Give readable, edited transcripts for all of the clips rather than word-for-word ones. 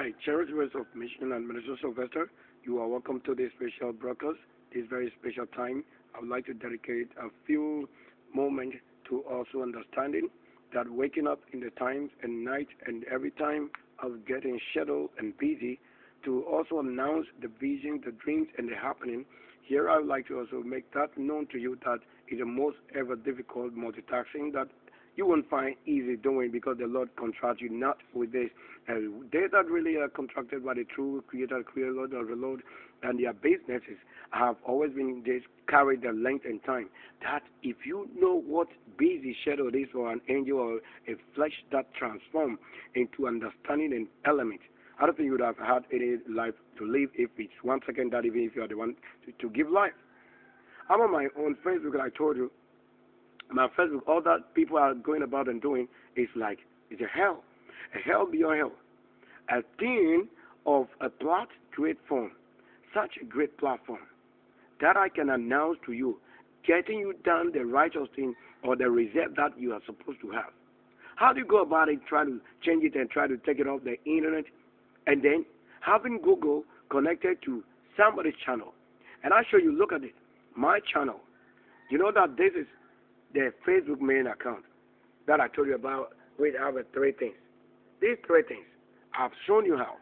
By generous words of mission and Minister Sylvester, you are welcome to this special broadcast, this very special time. I would like to dedicate a few moments to also understanding that waking up in the times and night and every time of getting scheduled and busy to also announce the vision, the dreams, and the happening. Here I would like to also make that known to you that is the most ever difficult multitasking that you won't find easy doing because the Lord contracts you not with this. They that really are contracted by the true Creator, Lord of the Lord, and their businesses have always been this carried the length and time. That if you know what busy schedule is for an angel or a flesh that transform into understanding and element, I don't think you would have had any life to live if it's 1 second that even if you are the one to give life. I'm on my own Facebook, and I told you, my Facebook, all that people are going about and doing is like, it's a hell beyond hell. A thing of a plot, great form, such a great platform that I can announce to you, getting you done the righteous thing or the result that you are supposed to have. How do you go about it, try to change it and try to take it off the internet, and then having Google connected to somebody's channel? And I show you, look at it, my channel. You know that this is the Facebook main account that I told you about. We have three things. These three things, I've shown you how.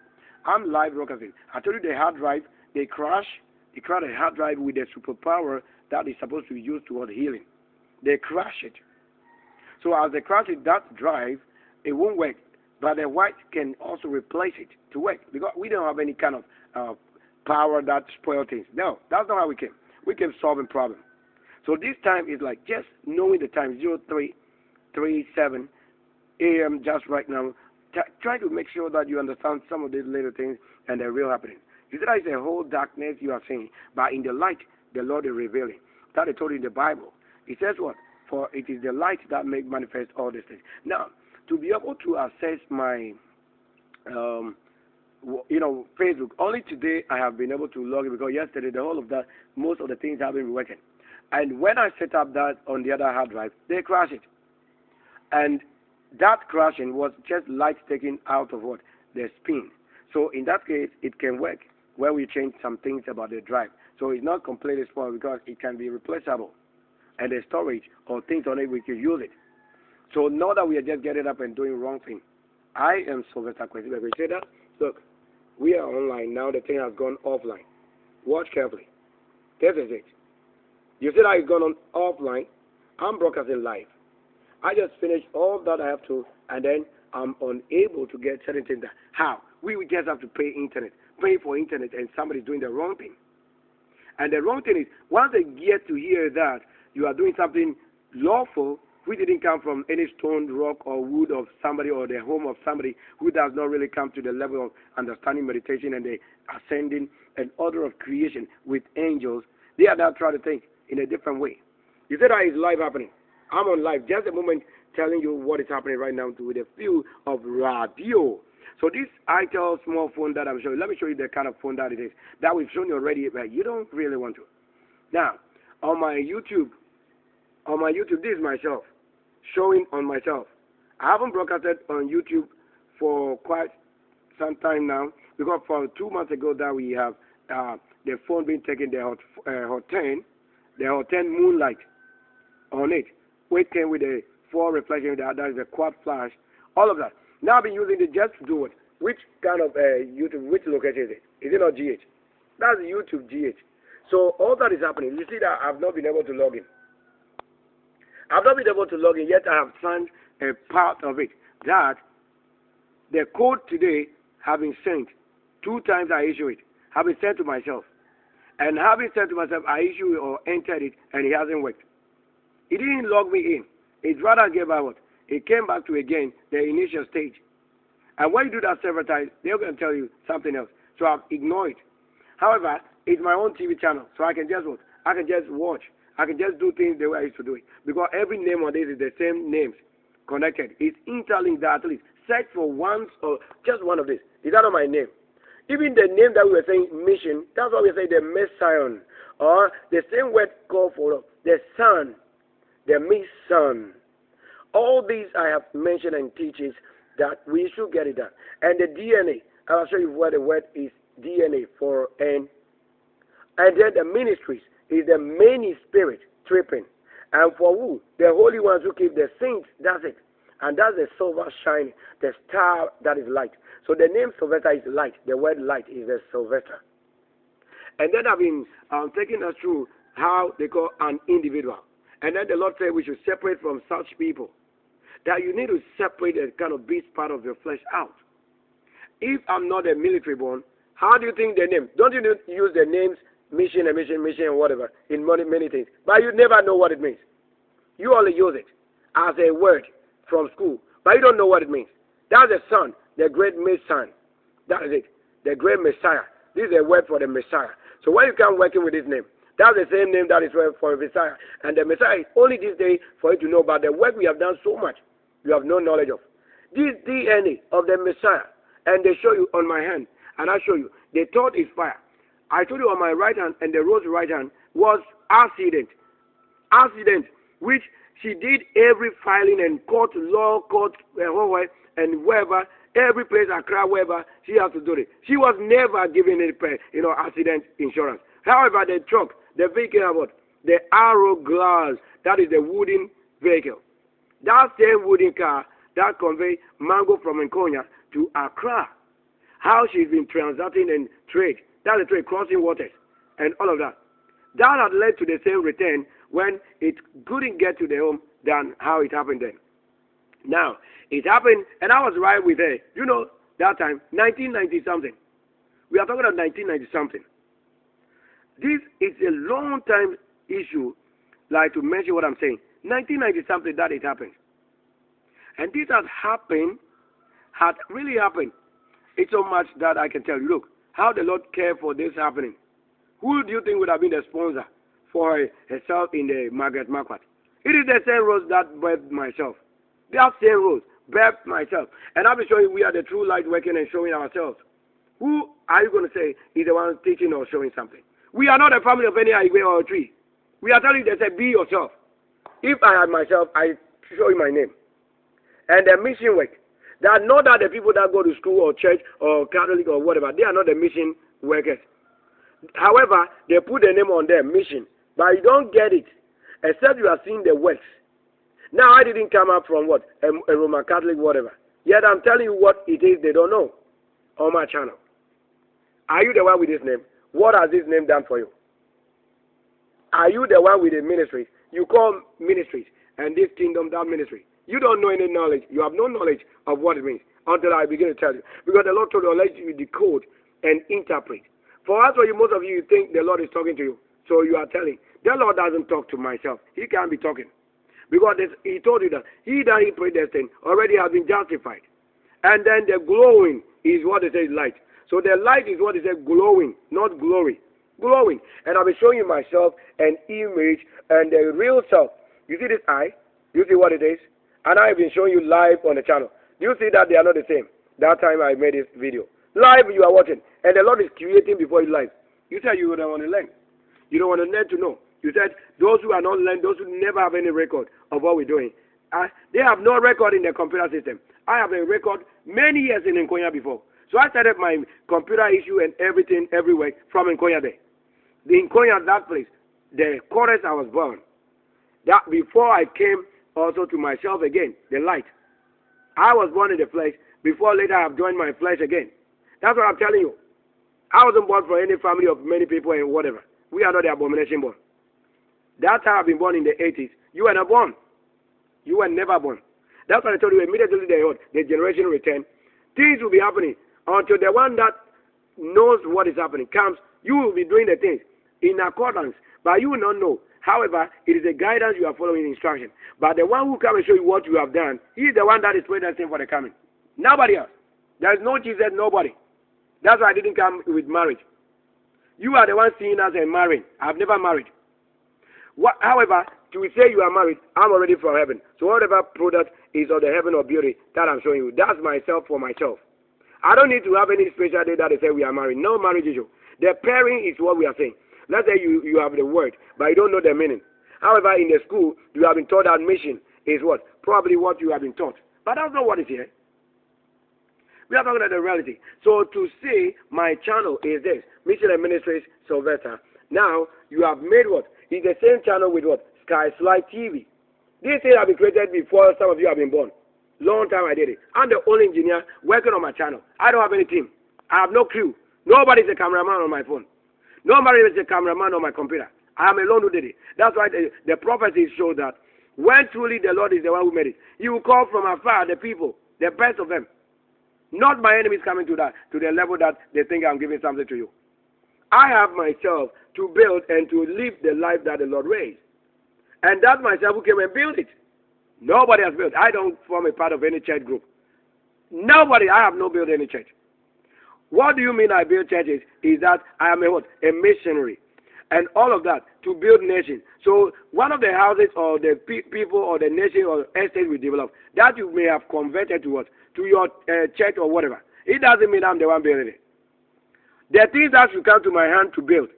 I'm live broadcasting. I told you the hard drive, they crash a hard drive with a superpower that is supposed to be used toward healing. They crash it. So as they crash it, that drive, it won't work. But the white can also replace it to work because we don't have any kind of power that spoil things. No, that's not how we came. We came solving problems. So this time is like just knowing the time, 03:37 a.m. just right now. Try to make sure that you understand some of these little things and the real happening. You see, that is a whole darkness you are seeing, but in the light, the Lord is revealing. That is told in the Bible. It says what? For it is the light that makes manifest all these things. Now, to be able to access my, Facebook, only today I have been able to log in because yesterday, the whole of that, most of the things have been working. And when I set up that on the other hard drive, they crash it. And that crashing was just light taken out of what? The spin. So in that case, it can work where we change some things about the drive. So it's not completely spoiled because it can be replaceable. And the storage or things on it, we can use it. So now that we are just getting up and doing wrong thing, I am Sylvester Kwesi. We say that, look, we are online now. The thing has gone offline. Watch carefully. This is it. You see that it's gone on offline. I'm broadcasting live. I just finished all that I have to, and then I'm unable to get certain things. How? We would just have to pay for internet, and somebody's doing the wrong thing. And the wrong thing is, once they get to hear that you are doing something lawful, which didn't come from any stone, rock, or wood of somebody or the home of somebody who does not really come to the level of understanding meditation and the ascending and order of creation with angels, they are now trying to think in a different way. You said that is live happening. I'm on live. Just a moment telling you what is happening right now with a few of Ra-Deo. So this ITEL small phone that I'm showing, let me show you the kind of phone that it is. That we've shown you already, but you don't really want to. Now, on my YouTube, this is myself, showing on myself. I haven't broadcasted on YouTube for quite some time now because for 2 months ago that we have the phone being taken, the Hot 10 Moonlight on it, which came with a 4 reflection, that is a quad flash, all of that. Now I've been using it just to do it. Which kind of YouTube, which location is it? Is it not GH? That's YouTube GH. So all that is happening. You see that I've not been able to log in. I've not been able to log in, yet I have signed a part of it. That the code today have been sent. 2 times I issue it. Have been sent to myself. And having sent to myself, I issue it or entered it, and it hasn't worked. It didn't log me in. It rather gave out what? It came back to, again, the initial stage. And when you do that several times, they're going to tell you something else. So I've ignored it. However, it's my own TV channel, so I can just what? I can just watch. I can just do things the way I used to do it. Because every name on this is the same names connected. It's interlinked that at least. Search for once or just one of these. Is that not my name? Even the name that we were saying, mission, that's why we say the Messiah. Or the same word called for the Son, the Mission. All these I have mentioned and teachings that we should get it done. And the DNA, I'll show you where the word is DNA for N. And then the ministries is the many spirit tripping. And for who? The holy ones who keep the saints, that's it. And that's the silver shining, the star that is light. So the name Sylvester is light. The word light is the Sylvester. And then I've been taking us through how they call an individual. And then the Lord said we should separate from such people. That you need to separate the kind of beast part of your flesh out. If I'm not a military born, how do you think the name? Don't you use the names mission and whatever in many things? But you never know what it means. You only use it as a word from school, but you don't know what it means. That's the Son, the great Messiah. That is it, the great Messiah. This is a word for the Messiah. So when you come working with this name, that's the same name that is for Messiah. And the Messiah is only this day for you to know about the work we have done so much you have no knowledge of. This DNA of the Messiah, and they show you on my hand, and I show you, the thought is fire. I told you on my right hand, and the rose right hand was accident, which she did every filing and court, law, court, and wherever, every place, Accra, wherever, she has to do it. She was never given any, accident insurance. However, the truck, the vehicle, the arrow glass, that is the wooden vehicle. That same wooden car that convey mango from Nkonya to Accra. How she's been transacting and trade. That's the trade, crossing waters, and all of that. That had led to the same return when it couldn't get to the home than how it happened then. Now, it happened, and I was right with her. You know, that time, 1990-something. We are talking about 1990-something. This is a long time issue, like to mention what I'm saying. 1990-something that it happened. And this had really happened. It's so much that I can tell you. Look, how the Lord cared for this happening. Who do you think would have been the sponsor for herself in the Margaret Marquardt? It is the same rose that birthed myself. That same rose birthed myself. And I'll be showing you we are the true light working and showing ourselves. Who are you going to say is the one teaching or showing something? We are not a family of any Igwe or a tree. We are telling you, they say, be yourself. If I had myself, I show you my name. And the mission work. They are not that the people that go to school or church or Catholic or whatever. They are not the mission workers. However, they put the name on them, mission. But you don't get it, except you are seeing the works. Now, I didn't come up from what? A Roman Catholic, whatever. Yet I'm telling you what it is they don't know on my channel. Are you the one with this name? What has this name done for you? Are you the one with the ministries? You call ministries and this kingdom that ministry. You don't know any knowledge. You have no knowledge of what it means until I begin to tell you. Because the Lord told you, let you decode and interpret. For us, most of you think the Lord is talking to you. So you are telling. The Lord doesn't talk to myself. He can't be talking. Because he told you that he that he predestined already has been justified. And then the glowing is what it says light. So the light is what it says glowing, not glory. Glowing. And I'll be showing you myself an image and the real self. You see this eye? You see what it is? And I've been showing you live on the channel. Do you see that they are not the same? That time I made this video. Live you are watching. And the Lord is creating before you live. You said you don't want to learn. You don't want to learn to know. You said those who are not learned, those who never have any record of what we're doing, they have no record in the computer system. I have a record many years in Nkonya before. So I started my computer issue and everything everywhere from Nkonya there. The Nkonya, that place, the chorus I was born. That before I came also to myself again, the light. I was born in the flesh. Before later I have joined my flesh again. That's what I'm telling you. I wasn't born from any family of many people and whatever. We are not the abomination born. That's how I've been born in the 80s. You were not born. You were never born. That's what I told you immediately the generation return. Things will be happening until the one that knows what is happening comes. You will be doing the things in accordance, but you will not know. However, it is a guidance you are following instruction. But the one who comes and show you what you have done, he is the one that is predestined for the coming. Nobody else. There is no Jesus, nobody. That's why I didn't come with marriage. You are the one seeing us and marrying. I've never married. However, to say you are married, I'm already from heaven. So whatever product is of the heaven or beauty that I'm showing you, that's myself for myself. I don't need to have any special day that they say we are married. No marriage issue. The pairing is what we are saying. Let's say you have the word, but you don't know the meaning. However, in the school, you have been taught that mission is what? Probably what you have been taught. But that's not what is here. We are talking about the reality. So to say my channel is this, Mission and Ministries Sylvester. Now you have made what? It's the same channel with what? Sky Slide TV. This thing have been created before some of you have been born. Long time I did it. I'm the only engineer working on my channel. I don't have any team. I have no crew. Nobody's a cameraman on my phone. Nobody is a cameraman on my computer. I am alone who did it. That's why the prophecies show that when truly the Lord is the one who made it, He will call from afar the people, the best of them. Not my enemies coming to the level that they think I'm giving something to you. I have myself to build and to live the life that the Lord raised. And that's myself who came and built it. Nobody has built. I don't form a part of any church group. Nobody. I have no built any church. What do you mean I build churches? Is that I am a what? A missionary. And all of that to build nations. So one of the houses or the people or the nation or estate we develop, that you may have converted to what? To your church or whatever. It doesn't mean I'm the one building it. The things that should come to my hand to build,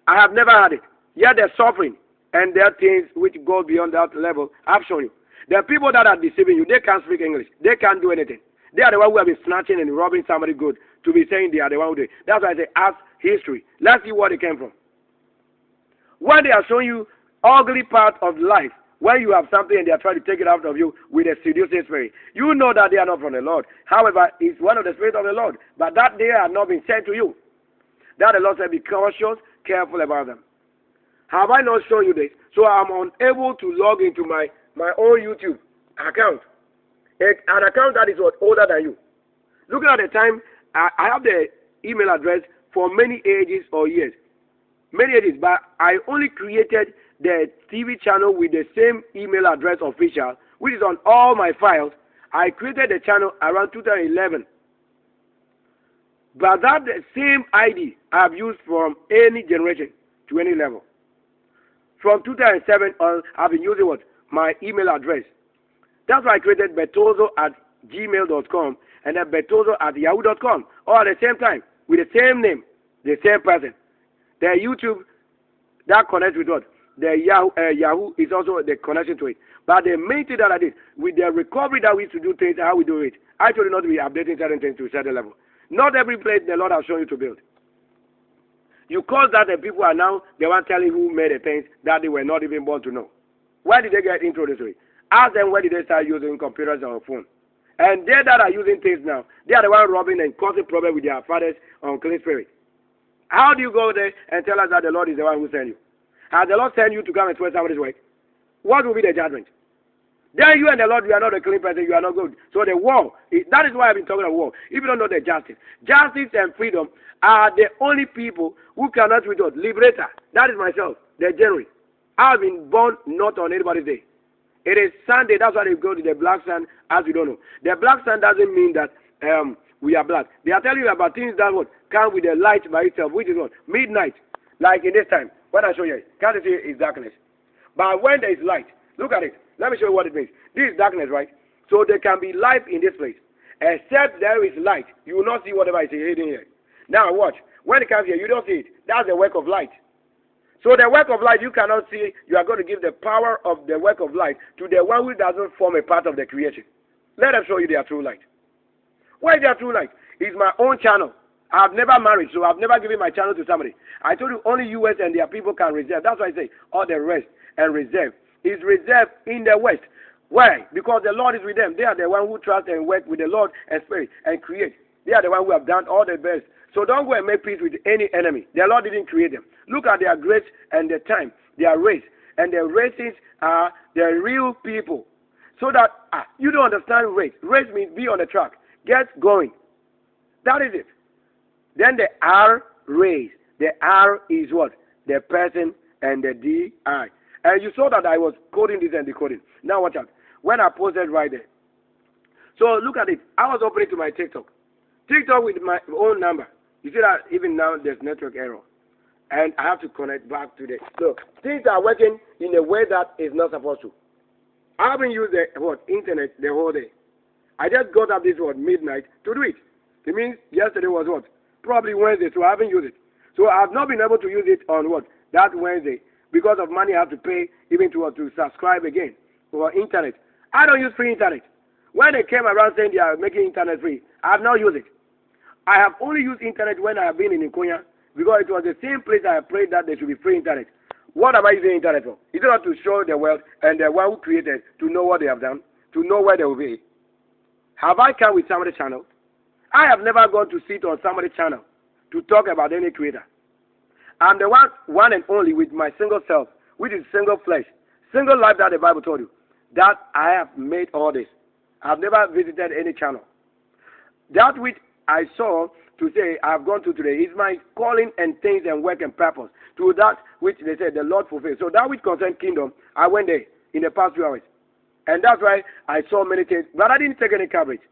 I have never had it. Yet they're suffering. And there are things which go beyond that level. I've shown you. There are people that are deceiving you. They can't speak English. They can't do anything. They are the one who have been snatching and robbing somebody good to be saying they are the one who did it. That's why I say ask history. Let's see where they came from. When they are showing you ugly part of life, when you have something and they are trying to take it out of you with a seducing spirit, you know that they are not from the Lord. However, it's one of the spirits of the Lord. But that they are not been sent to you. That the Lord said, be cautious, careful about them. Have I not shown you this? So I'm unable to log into my own YouTube account. An account that is what, older than you. Looking at the time, I have the email address for many ages or years. Many ages, but I only created the TV channel with the same email address official, which is on all my files. I created the channel around 2011. But that the same ID I've used from any generation to any level. From 2007 on, I've been using what? My email address. That's why I created betozo@gmail.com and then betozo@yahoo.com, all at the same time, with the same name, the same person. The YouTube, that connects with what? The Yahoo is also the connection to it. But the main thing that I did, with the recovery that we used to do things, how we do it, I told you not to be updating certain things to a certain level. Not every place the Lord has shown you to build. You cause that the people are now the one telling who made the things that they were not even born to know. Why did they get introduced to it? Ask them where did they start using computers or phone. And they that are using things now, they are the ones robbing and causing problems with their fathers unclean spirit. How do you go there and tell us that the Lord is the one who sent you? Has the Lord sent you to come and spread somebody's work? What will be the judgment? Then you and the Lord, you are not a clean person, you are not good. So the war, that is why I've been talking about war. If you don't know the justice. Justice and freedom are the only people who cannot withhold. Liberator, that is myself, the January. I've been born not on anybody's day. It is Sunday, that's why they go to the black sun, as we don't know. The black sun doesn't mean that we are black. They are telling you about things that would come with the light by itself, which is what? Midnight. Like in this time, when I show you, can't you see it's darkness? But when there is light, look at it. Let me show you what it means. This is darkness, right? So there can be light in this place. Except there is light, you will not see whatever is hidden here. Now watch. When it comes here, you don't see it. That's the work of light. So the work of light, you cannot see. You are going to give the power of the work of light to the one who doesn't form a part of the creation. Let them show you their true light. What is their true light? It's my own channel. I've never married, so I've never given my channel to somebody. I told you only US and their people can reserve. That's why I say all the rest and reserve is reserved in the West. Why? Because the Lord is with them. They are the one who trust and work with the Lord and Spirit and create. They are the one who have done all the best. So don't go and make peace with any enemy. The Lord didn't create them. Look at their grace and the time, their race. And the races are the real people. So that you don't understand race. Race means be on the track. Get going. That is it. Then the R, race. The R is what? The person and the D-I. And you saw that I was coding this and decoding. Now watch out. When I posted right there. So look at it. I was opening to my TikTok. TikTok with my own number. You see that even now there's network error. And I have to connect back to the... So things are working in a way that is not supposed to. I haven't used the internet the whole day. I just got up this midnight to do it. It means yesterday was what? Probably Wednesday, so I haven't used it. So I have not been able to use it on that Wednesday. Because of money I have to pay even to subscribe again for internet. I don't use free internet. When they came around saying they are making internet free, I have not used it. I have only used internet when I have been in Nkonya because it was the same place I prayed that there should be free internet. What am I using internet for? Is it not to show the world and the one who created to know what they have done, to know where they will be? Have I come with somebody's channel? I have never gone to sit on somebody's channel to talk about any creator. I'm the one and only with my single self, which is single flesh, single life that the Bible told you, that I have made all this. I've never visited any channel. That which I saw to say I have gone to today is my calling and things and work and purpose. To that which they said the Lord fulfilled. So that which concerned kingdom, I went there in the past few hours. And that's why I saw many things. But I didn't take any coverage.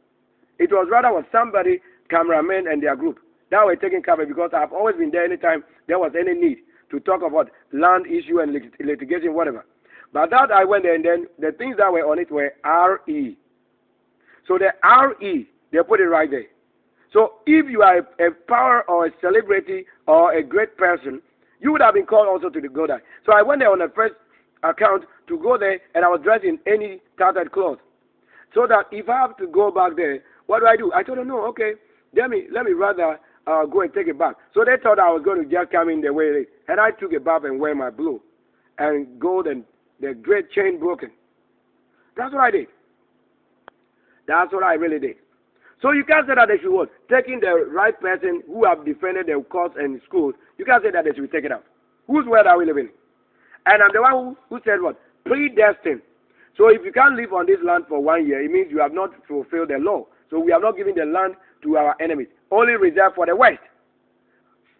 It was rather was somebody, cameramen and their group, that were taking coverage because I've always been there anytime there was any need to talk about land issue and litigation, whatever. But that I went there and then the things that were on it were RE. So the RE, they put it right there. So if you are a power or a celebrity or a great person, you would have been called also to go there. So I went there on the first account to go there, and I was dressed in any tattered clothes. So that if I have to go back there, what do? I told them, no, okay, let me rather go and take a bath. So they thought I was going to just come in the way, and I took a bath and wear my blue and gold and the great chain broken. That's what I did. That's what I really did. So you can't say that they should what? Taking the right person who have defended their cause and school, you can't say that they should be taken out. Whose word are we living in? And I'm the one who said what? Predestined. So if you can't live on this land for 1 year, it means you have not fulfilled the law. So we have not given the land to our enemies, only reserved for the West.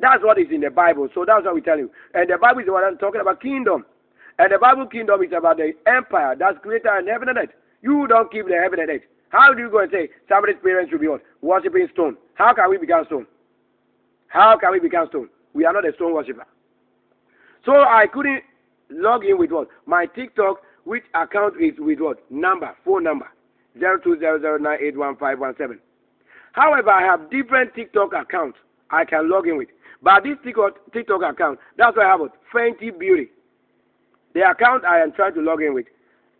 That's what is in the Bible. So that's what we tell you. And the Bible is what I'm talking about, kingdom. And the Bible kingdom is about the empire that's greater than heaven and earth. You don't keep the heaven and earth. How do you go and say somebody's parents should be what? Worshipping stone? How can we become stone? How can we become stone? We are not a stone worshipper. So I couldn't log in with what? My TikTok, which account is with what? Phone number, 0200981517. However, I have different TikTok accounts I can log in with. But this TikTok account, that's why I have what? Fenty Beauty. The account I am trying to log in with.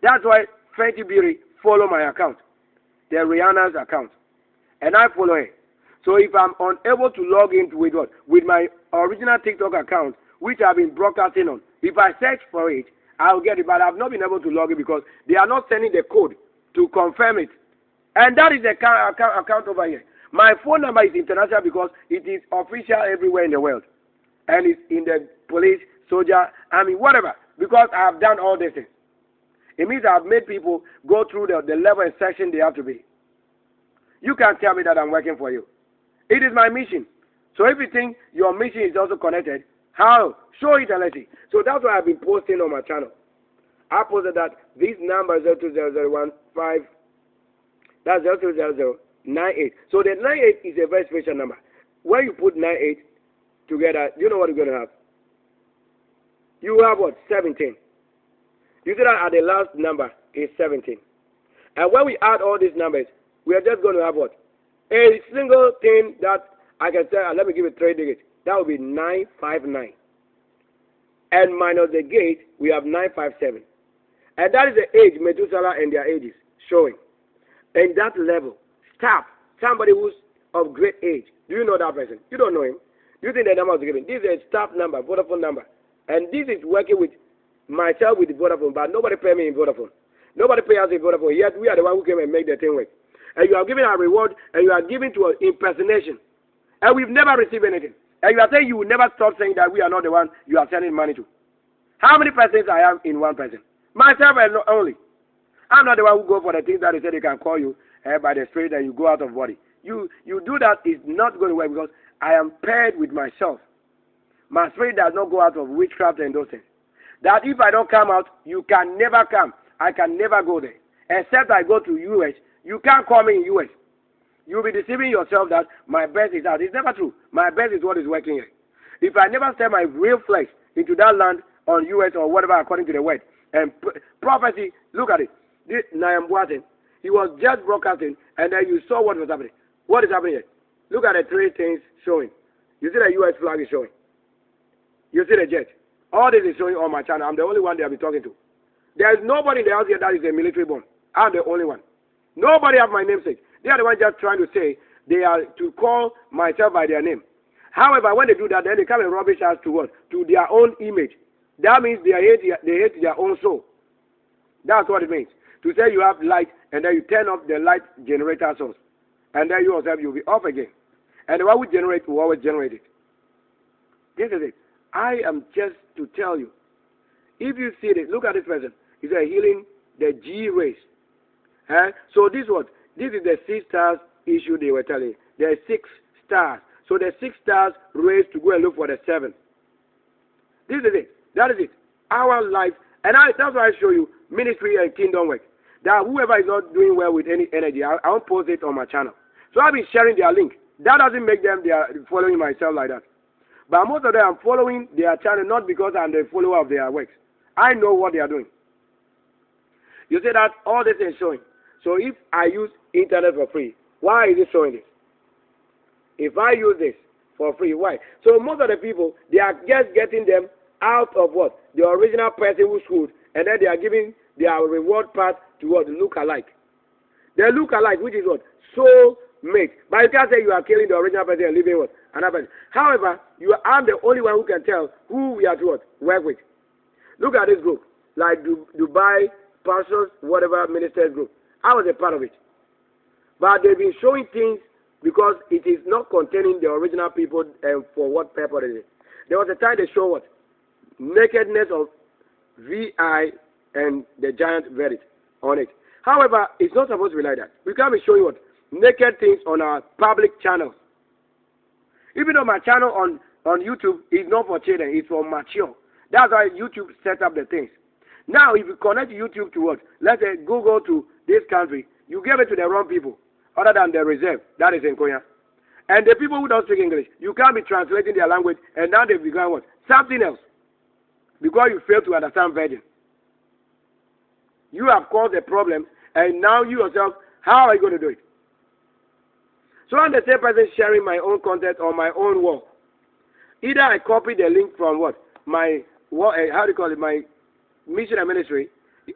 That's why Fenty Beauty follow my account. The Rihanna's account. And I follow her. So if I'm unable to log in with what? With my original TikTok account, which I've been broadcasting on, if I search for it, I'll get it. But I've not been able to log in because they are not sending the code to confirm it. And that is the account over here. My phone number is international because it is official everywhere in the world. And it's in the police, soldier, army, whatever. Because I have done all these things. It means I have made people go through the level and section they have to be. You can't tell me that I'm working for you. It is my mission. So if you think your mission is also connected, how? Show it and let's see. So that's what I've been posting on my channel. I posted that this number 020015, that's 020098. So the 98 is a very special number. When you put 98 together, you know what you're going to have? You have what? 17. You see that at the last number is 17. And when we add all these numbers, we are just going to have what? A single thing that I can say, let me give it 3 digits. That will be 959. And minus the gate, we have 957. And that is the age, Methuselah and their ages showing. And that level, staff, somebody who's of great age. Do you know that person? You don't know him. You think the number was given. This is a staff number, Vodafone number. And this is working with myself with the Vodafone, but nobody pay me in Vodafone. Nobody pay us in Vodafone. Yet we are the one who came and make the thing work. And you are giving a reward, and you are giving to an impersonation. And we've never received anything. And you are saying you will never stop saying that we are not the one you are sending money to. How many persons I have in one person? Myself and only. I'm not the one who go for the things that they say they can call you by the spirit and you go out of body. You do that, is not going to work because I am paired with myself. My spirit does not go out of witchcraft and those things. That if I don't come out, you can never come. I can never go there. Except I go to US. You can't call me in US. You'll be deceiving yourself that my best is out. It's never true. My best is what is working here. If I never send my real flesh into that land on US or whatever according to the word, and prophecy, look at it. This Nayam Boatin, he was just broadcasting, and then you saw what was happening. What is happening here? Look at the 3 things showing. You see the US flag is showing. You see the jet. All this is showing on my channel. I'm the only one they have been talking to. There is nobody in the house here that is a military bomb. I'm the only one. Nobody have my namesake. They are the ones just trying to say They are to call myself by their name. However, when they do that, then they come and rubbish us to what? To their own image. That means they hate their own soul. That's what it means. To say you have light and then you turn off the light generator source. And then you yourself, you'll be off again. And the one who generates will always generate it. This is it. I am just to tell you. If you see this, look at this person. He's healing the G rays. So this what? This is the 6 stars issue they were telling. There are 6 stars. So the 6 stars raised to go and look for the 7. This is it. That is it. Our life. And that's why I show you ministry and kingdom work. That whoever is not doing well with any energy, I won't post it on my channel. So I've been sharing their link. That doesn't make them they are following myself like that. But most of them I'm following their channel not because I'm the follower of their works. I know what they are doing. You say that all this is showing. So if I use internet for free, why is it showing this? If I use this for free, why? So most of the people, they are just getting them out of what? The original person who schooled, and then they are giving their reward part to what? Look alike. They look alike, which is what? Soul mate. But you can't say you are killing the original person and leaving what? Another person. However, I'm the only one who can tell who we are to what? Work with. Look at this group, like Dubai Pastors, whatever ministers group. I was a part of it. But they've been showing things because it is not containing the original people and for what purpose it is. There was a time they show what? Nakedness of VI and the giant verdict on it. However, it's not supposed to be like that. We can't be showing what? Naked things on our public channels. Even though my channel on YouTube is not for children, it's for mature. That's why YouTube set up the things. Now, if you connect YouTube to what? Let's say Google to this country, you give it to the wrong people, other than the reserve, that is in Korea. And the people who don't speak English, you can't be translating their language, and now they've begun what? Something else. Because you fail to understand virgin. You have caused a problem, and now you yourself, how are you going to do it? So I'm the same person sharing my own content on my own wall. Either I copy the link from what? My, how do you call it? My mission and ministry.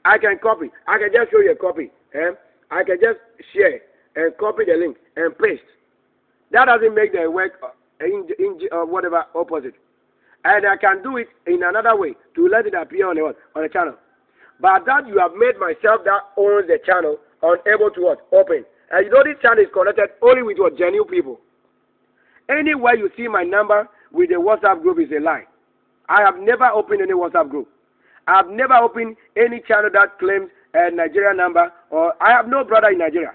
I can copy. I can just show you a copy. I can just share and copy the link and paste. That doesn't make the work whatever opposite. And I can do it in another way to let it appear on the channel. But that you have made myself that owns the channel unable to what? Open. And you know this channel is connected only with what? Genuine people. Anywhere you see my number with the WhatsApp group is a lie. I have never opened any WhatsApp group. I have never opened any channel that claims a Nigerian number, or I have no brother in Nigeria.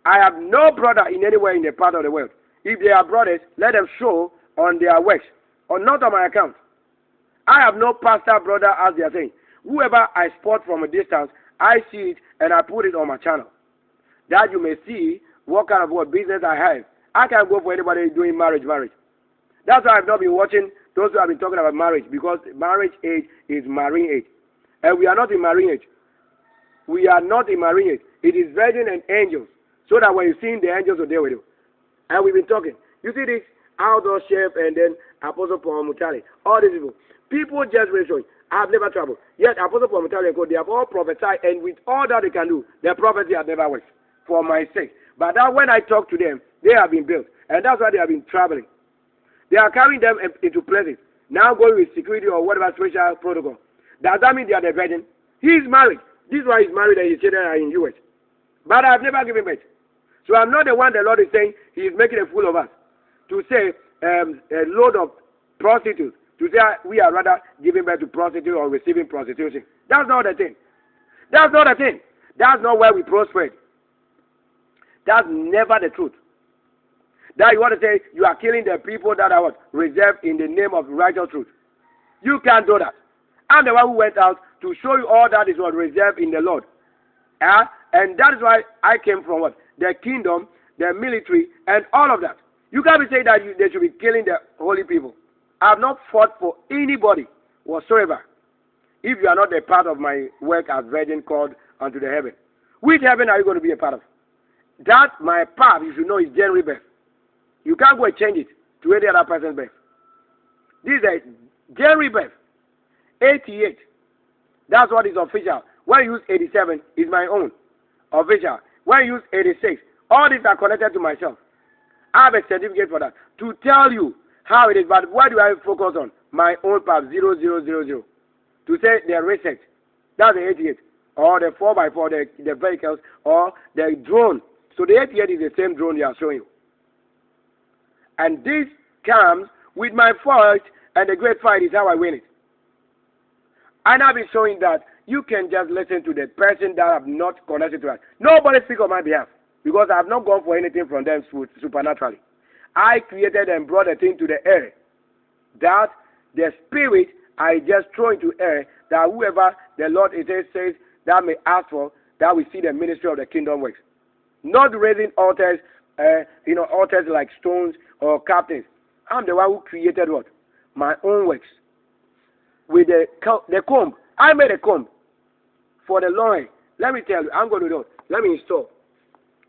I have no brother in anywhere in the part of the world. If they are brothers, let them show on their works, or not on my account. I have no pastor brother, as they are saying. Whoever I spot from a distance, I see it and I put it on my channel. That you may see what kind of what business I have. I can't go for anybody doing marriage. That's why I've not been watching those who have been talking about marriage, because marriage age is marine age. And we are not in marine age. We are not in marine age. It is virgin and angels. So that when you see the angels will deal with you. And we've been talking. You see this outdoor chef and then Apostle Paul Mutale. All these people. People just really showing. I have never traveled. Yet Apostle Paul Mutale and God, they have all prophesied, and with all that they can do, their prophecy has never worked for my sake. But now when I talk to them, they have been built. And that's why they have been traveling. They are carrying them into places. Now going with security or whatever special protocol. Does that mean they are the virgin? He is married. This is why he's married and his children are in US. But I have never given birth. So I'm not the one the Lord is saying he is making a fool of us. To say a load of prostitutes. To say we are rather giving birth to prostitutes or receiving prostitution. That's not the thing. That's not the thing. That's not where we prospered. That's never the truth. That you want to say you are killing the people that are what? Reserved in the name of righteous truth. You can't do that. I'm the one who went out to show you all that is what reserved in the Lord. And that is why I came from what? The kingdom, the military, and all of that. You can't be saying that they should be killing the holy people. I have not fought for anybody whatsoever. If you are not a part of my work as virgin called unto the heaven. Which heaven are you going to be a part of? That, my path, you should know, is genuine birth. You can't go and change it to any other person's birth. This is a genuine birth. 88. That's what is official. When you use 87, it's my own official. When you use 86, all these are connected to myself. I have a certificate for that to tell you how it is. But what do I focus on? My own path 0000 to say the research. That's the 88 or the 4x4, the vehicles or the drone. So the 88 is the same drone they are showing you. And this comes with my fight, and the great fight is how I win it. And I've been showing that you can just listen to the person that have not connected to us. Nobody speak on my behalf because I have not gone for anything from them supernaturally. I created and brought a thing to the air that the spirit I just throw into air, that whoever the Lord says that may ask for, that we see the ministry of the kingdom works. Not raising altars, altars like stones or captains. I'm the one who created what? My own works. With the comb. I made a comb for the Lord. Let me tell you, I'm going to do. Let me install.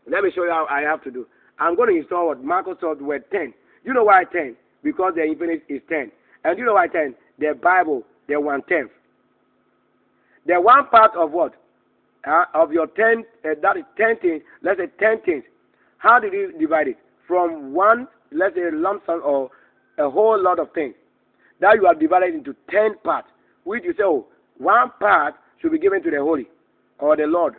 Let me show you how I have to do. I'm going to install what Microsoft Word 10. You know why 10? Because the infinite is 10. And you know why 10? The Bible, the 1/10. The one part of what? Of your 10, that is 10 things. Let's say 10 things. How did you divide it? From one, let's say a lump sum or a whole lot of things. That you have divided into 10 parts. Which you say, oh, one part should be given to the Holy or the Lord.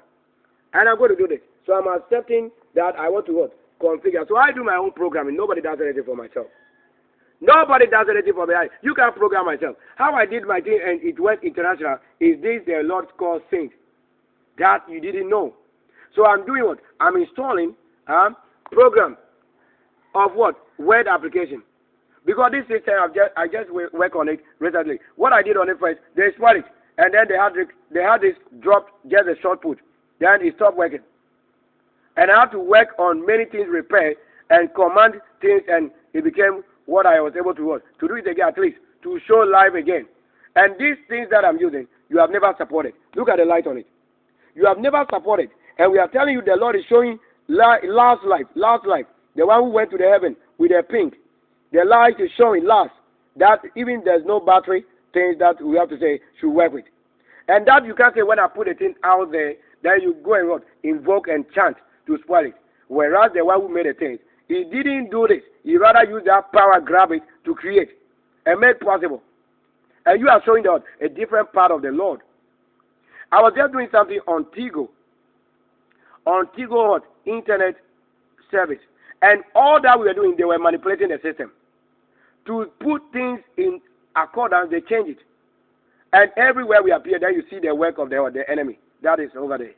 And I'm going to do this. So I'm accepting that I want to what? Configure. So I do my own programming. Nobody does anything for myself. Nobody does anything for me. You can program myself. How I did my thing and it went international is this the Lord called Saint. That you didn't know. So I'm doing what? I'm installing a program of what? Word application. Because this system, I just work on it recently. What I did on it first, they spoiled it. And then they had this dropped just a short put. Then it stopped working. And I had to work on many things repaired and command things, and it became what I was able to do it again, at least to show live again. And these things that I'm using, you have never supported. Look at the light on it. You have never supported. And we are telling you the Lord is showing last life. The one who went to the heaven with a pink. The light is showing last. That even there's no battery, things that we have to say should work with. And that you can't say when I put a thing out there, then you go and what? Invoke and chant to spoil it. Whereas the one who made a thing, he didn't do this. He rather used that power, grab it to create and make possible. And you are showing that a different part of the Lord. I was just doing something on Tigo. On Tigo what? Internet service. And all that we were doing, they were manipulating the system. To put things in accordance, they change it. And everywhere we appear, then you see the work of the enemy. That is over there.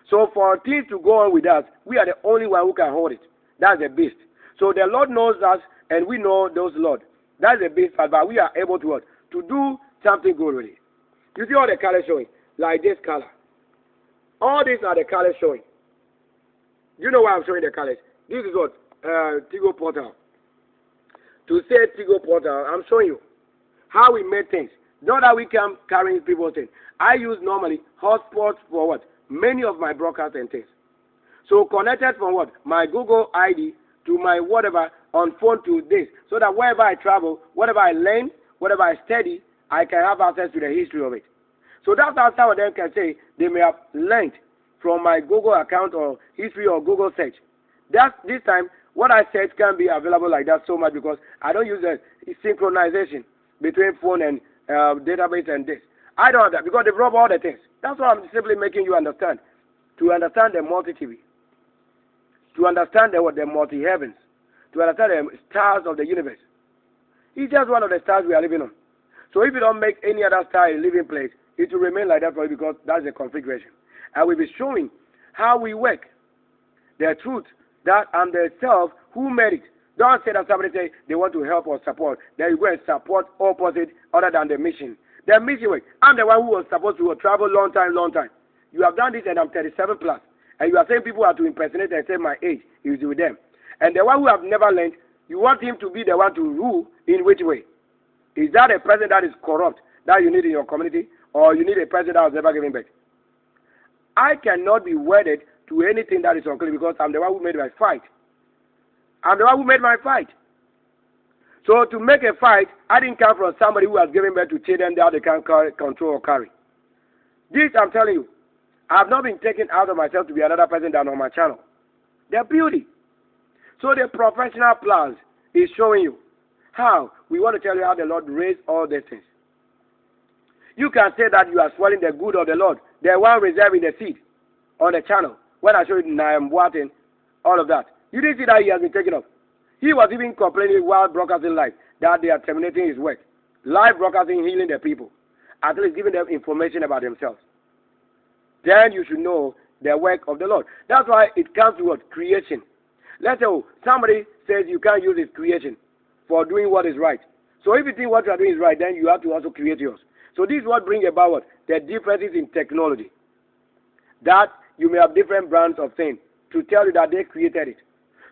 So for things to go on with us, we are the only one who can hold it. That's the beast. So the Lord knows us, and we know those Lord. That's the beast, but we are able to what? To do something good with it. You see all the colors showing? Like this color. All these are the colors showing. You know why I'm showing the colors? This is what? Tigo Portal. To say Tigo Portal, I'm showing you how we made things. Not that we can carry people's things. I use normally hotspots for what? Many of my broadcasts and things. So connected from what? My Google ID to my whatever on phone to this. So that wherever I travel, whatever I learn, whatever I study, I can have access to the history of it. So that's how some of them can say they may have learned from my Google account or history or Google search. This time, what I search can be available like that so much because I don't use a synchronization between phone and database and this. I don't have that because they've robbed all the things. That's why I'm simply making you understand. To understand the multi-TV. To understand the multi-heavens. To understand the stars of the universe. It's just one of the stars we are living on. So if you don't make any other star a living place, it will remain like that for you because that's the configuration. And we'll be showing how we work. The truth that I'm the self who made it. Don't say that somebody say they want to help or support. Then you go and support opposite other than the mission. The mission way. I'm the one who was supposed to travel long time. You have done this and I'm 37 plus. And you are saying people are to impersonate and say my age is with them. And the one who have never learned, you want him to be the one to rule in which way? Is that a president that is corrupt that you need in your community? Or you need a president that was never given birth? I cannot be wedded to anything that is unclean because I'm the one who made my fight. I'm the one who made my fight. So to make a fight, I didn't come from somebody who has given birth to children that they can't control or carry. This I'm telling you, I have not been taken out of myself to be another person than on my channel. The beauty. So the professional plans is showing you how. We want to tell you how the Lord raised all these things. You can say that you are swallowing the good of the Lord, the one reserving the seed on the channel. When I showed you Naam Boateng, all of that. You didn't see that he has been taken off. He was even complaining while broadcasting live that they are terminating his work. Live broadcasting, healing the people. At least giving them information about themselves. Then you should know the work of the Lord. That's why it comes to what? Creation. Let's say somebody says you can't use his creation for doing what is right. So if you think what you are doing is right, then you have to also create yours. So this is what brings about what? The differences in technology. That you may have different brands of things to tell you that they created it.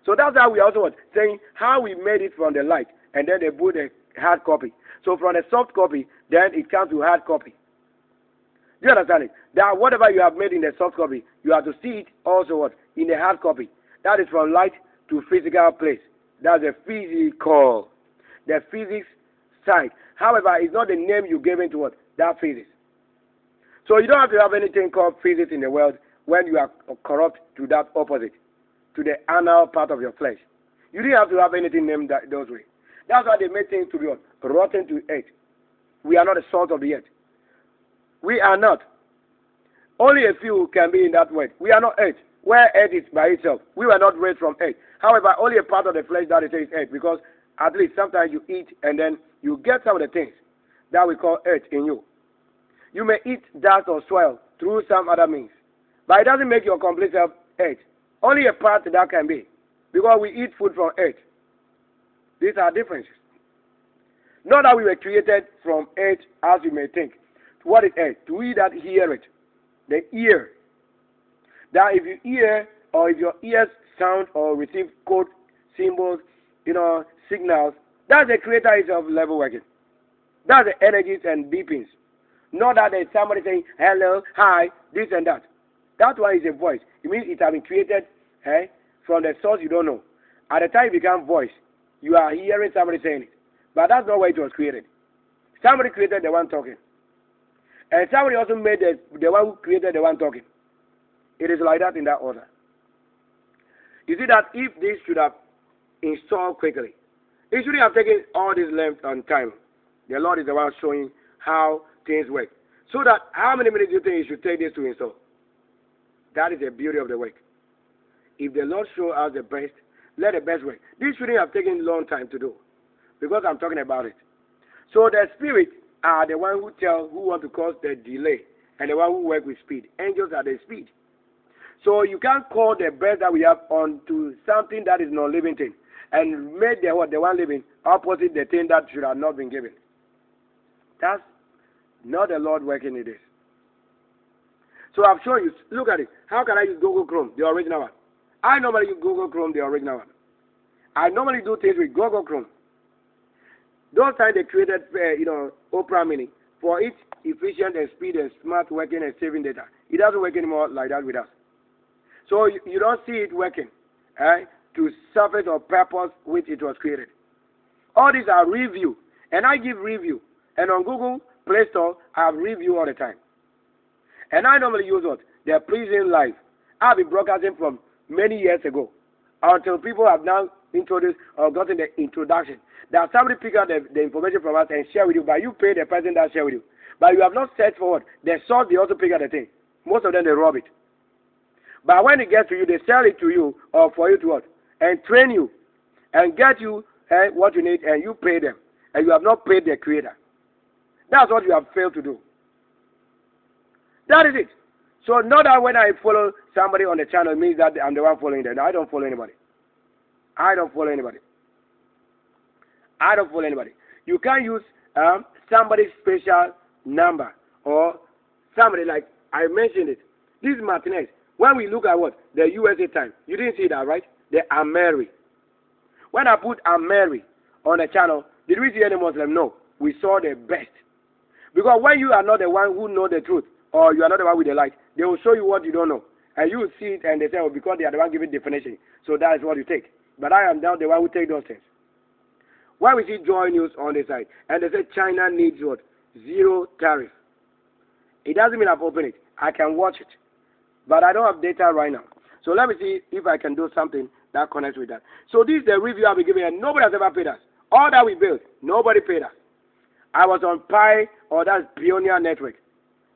So that's how we also what? Saying how we made it from the light, and then they put a hard copy. So from the soft copy, then it comes to hard copy. Do you understand it? That whatever you have made in the soft copy, you have to see it also what? In the hard copy. That is from light to physical place. That's the physical. The physics side. However, it's not the name you gave into what? That physics. So you don't have to have anything called physics in the world when you are corrupt to that opposite, to the anal part of your flesh. You didn't have to have anything named those way. That's why they made things to be what? Rotten to earth. We are not the salt of the earth. We are not. Only a few can be in that way. We are not earth. Where earth is by itself. We were not raised from earth. However, only a part of the flesh that is earth, because at least sometimes you eat and then you get some of the things that we call earth in you. You may eat dust or soil through some other means, but it doesn't make your complete self earth. Only a part that can be, because we eat food from earth. These are differences. Not that we were created from earth as you may think. What is earth? To we that hear it. The ear. That if you hear, or if your ears sound or receive code, symbols, signals, that's the creator itself level working. That's the energies and beepings. Not that there's somebody saying hello, hi, this and that. That one is a voice. It means it has been created from the source you don't know. At the time it becomes voice, you are hearing somebody saying it. But that's not where it was created. Somebody created the one talking. And somebody also made the one who created the one talking. It is like that in that order. You see that if this should have installed quickly, it shouldn't have taken all this length and time. The Lord is the one showing how things work. So that how many minutes do you think it should take this to install? That is the beauty of the work. If the Lord shows us the best, let the best work. This shouldn't have taken a long time to do, because I'm talking about it. So the spirit are the one who want to cause the delay, and the one who work with speed. Angels are the speed. So you can't call the best that we have onto something that is not living thing, and make the one living opposite the thing that should have not been given. That's not the Lord working in this. So I've shown you. Look at it. How can I use Google Chrome, the original one? I normally use Google Chrome, the original one. I normally do things with Google Chrome. Those times they created, Opera Mini for its efficient and speed and smart working and saving data. It doesn't work anymore like that with us. So you don't see it working to surface or purpose which it was created. All these are review, and I give review. And on Google Play Store, I have review all the time. And I normally use what? The Prison Live. I've been broadcasting from many years ago until people have now introduced or gotten the introduction. That somebody pick up the information from us and share with you, but you pay the person that share with you. But you have not searched for what? The source, they also pick up the thing. Most of them, they rob it. But when it gets to you, they sell it to you or for you to what? And train you and get you what you need, and you pay them. And you have not paid the creator. That's what you have failed to do. That is it. So not that when I follow somebody on the channel means that I'm the one following them. I don't follow anybody. I don't follow anybody. I don't follow anybody. You can't use somebody's special number or somebody like I mentioned it. This is Martinez. When we look at what? The USA time. You didn't see that, right? The Ameri. When I put Ameri on the channel, did we see any Muslim? No. We saw the best. Because when you are not the one who know the truth, or you are not the one with the light, they will show you what you don't know. And you will see it and they say, oh, because they are the one giving definition. So that is what you take. But I am now the one who take those things. When we see Joy News on the side, and they say China needs what? 0 tariff. It doesn't mean I've opened it. I can watch it. But I don't have data right now. So let me see if I can do something that connects with that. So this is the review I'll be giving, and nobody has ever paid us. All that we built, nobody paid us. I was on Pi, or that's Pioneer Network.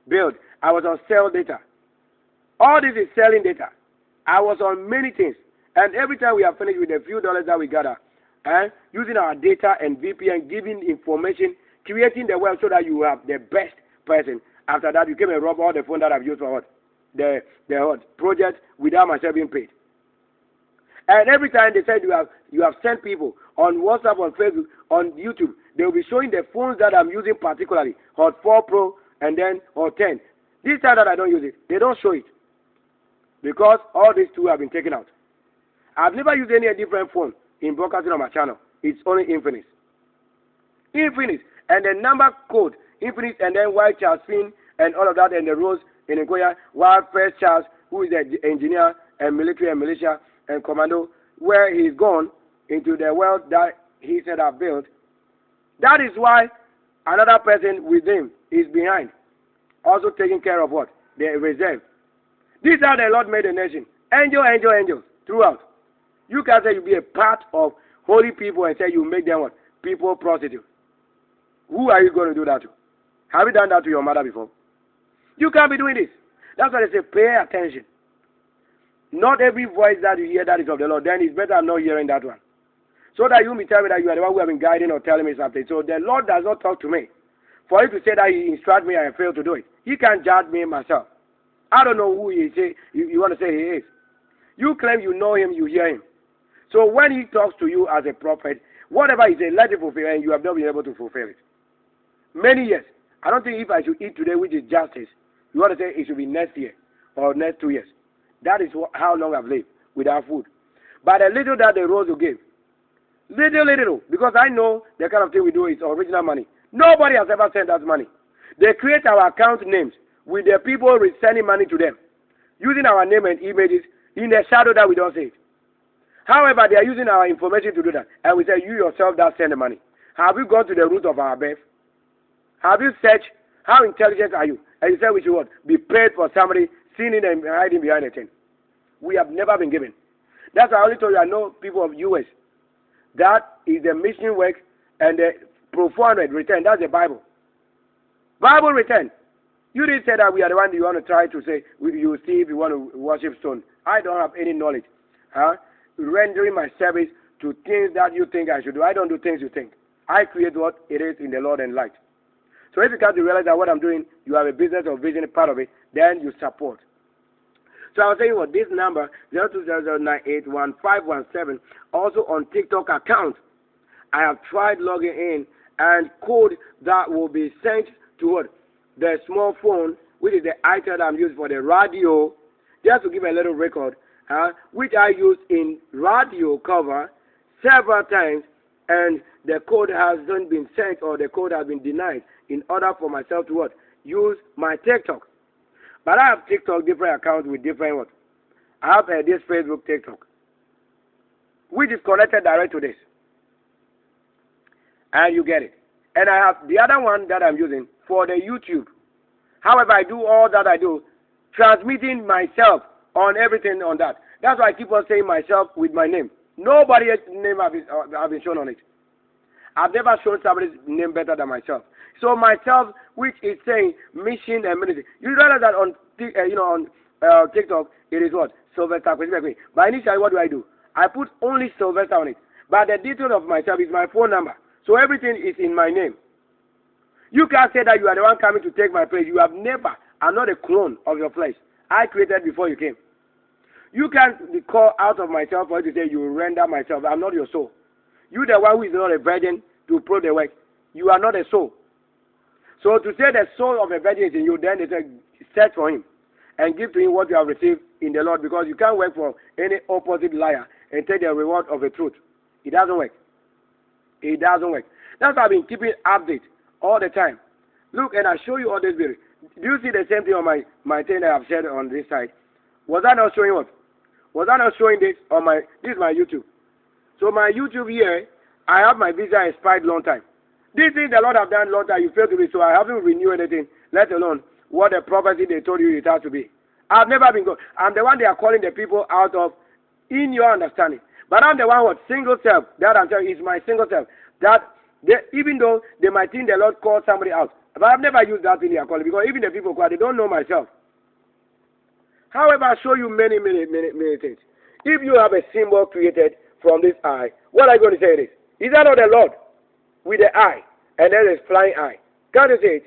Build. I was on Sell Data. All this is selling data. I was on many things. And every time we are finished with a few dollars that we gather, using our data and VPN, giving information, creating the wealth so that you have the best person. After that, you came and robbed all the phone that I've used for what? The project without myself being paid. And every time they said you have sent people on WhatsApp, on Facebook, on YouTube, they will be showing the phones that I'm using particularly, Hot 4 Pro and then Hot 10. This time that I don't use it, they don't show it. Because all these two have been taken out. I've never used any different phone in broadcasting on my channel. It's only Infinix. Infinix. And the number code, Infinix, and then White Charles Finn, and all of that, and the Rose in Nkoya, while First Charles, who is the engineer and military and militia and commando, where he's gone into the world that he said I built. That is why another person with him is behind, also taking care of what? The reserve. This is how the Lord made the nation. Angels throughout. You can't say you be a part of holy people and say you make them what? People prostitute. Who are you going to do that to? Have you done that to your mother before? You can't be doing this. That's why they say pay attention. Not every voice that you hear that is of the Lord. Then it's better not hearing that one. So that you may tell me that you are the one who have been guiding or telling me something. So the Lord does not talk to me. For him to say that he instructs me and I fail to do it. He can't judge me myself. I don't know who he say you want to say he is. You claim you know him, you hear him. So when he talks to you as a prophet, whatever he says, let it fulfill, and you have not been able to fulfill it. Many years. I don't think if I should eat today, which is justice, you want to say it should be next year or next 2 years. That is how long I've lived without food. But the little that the rose will give, little, because I know the kind of thing we do is original money. Nobody has ever sent us money. They create our account names with the people sending money to them, using our name and images in the shadow that we don't see it. However, they are using our information to do that. And we say, you yourself that send the money. Have you gone to the root of our birth? Have you searched how intelligent are you? And you say we should what? Be paid for somebody sinning and hiding behind a thing. We have never been given. That's why I only told you I know people of US. That is the mission work and the profound return. That's the Bible. Bible return. You didn't say that we are the one you want to try to say, you see if you want to worship stone. I don't have any knowledge. Rendering my service to things that you think I should do. I don't do things you think. I create what it is in the Lord and light. So if you come to realize that what I'm doing, you have a business or vision part of it, then you support. So I was saying what this number, 0200981517, also on TikTok account. I have tried logging in, and code that will be sent to what? The small phone, which is the item I'm using for the Ra-Deo, just to give a little record, which I used in Ra-Deo cover several times, and the code hasn't been sent or the code has been denied in order for myself to what? Use my TikTok. But I have TikTok different accounts with different what? I have this Facebook TikTok, which is connected direct to this. And you get it. And I have the other one that I'm using for the YouTube. However, I do all that I do, transmitting myself on everything on that. That's why I keep on saying myself with my name. Nobody else's name have been shown on it. I've never shown somebody's name better than myself. So myself, which is saying mission and ministry. You realize that on TikTok, it is what? Sylvester. But initially, what do? I put only Sylvester on it. But the detail of myself is my phone number. So everything is in my name. You can't say that you are the one coming to take my place. You have never. I'm not a clone of your flesh. I created before you came. You can't be called out of myself for you to say you render myself. I'm not your soul. You the one who is not a virgin to prove the work. You are not a soul. So to say the soul of a virgin is in you, then they say search for him and give to him what you have received in the Lord, because you can't work for any opposite liar and take the reward of the truth. It doesn't work. It doesn't work. That's why I've been keeping update all the time. Look, and I show you all this video. Do you see the same thing on my thing that I've shared on this side? Was I not showing what? Was I not showing this on my, this is my YouTube. So my YouTube here, I have my visa expired long time. This thing the Lord have done long time, you fail to be, so I haven't renewed anything, let alone what the prophecy they told you it has to be. I've never been good. I'm the one they are calling the people out of, in your understanding. But I'm the one what single self. That I'm telling you is my single self. That even though they might think the Lord called somebody else, but I've never used that in their calling because even the people who they don't know myself. However, I show you many things. If you have a symbol created from this eye, what are you going to say it is? Is that not the Lord with the eye and then there's flying eye? Can't you see it?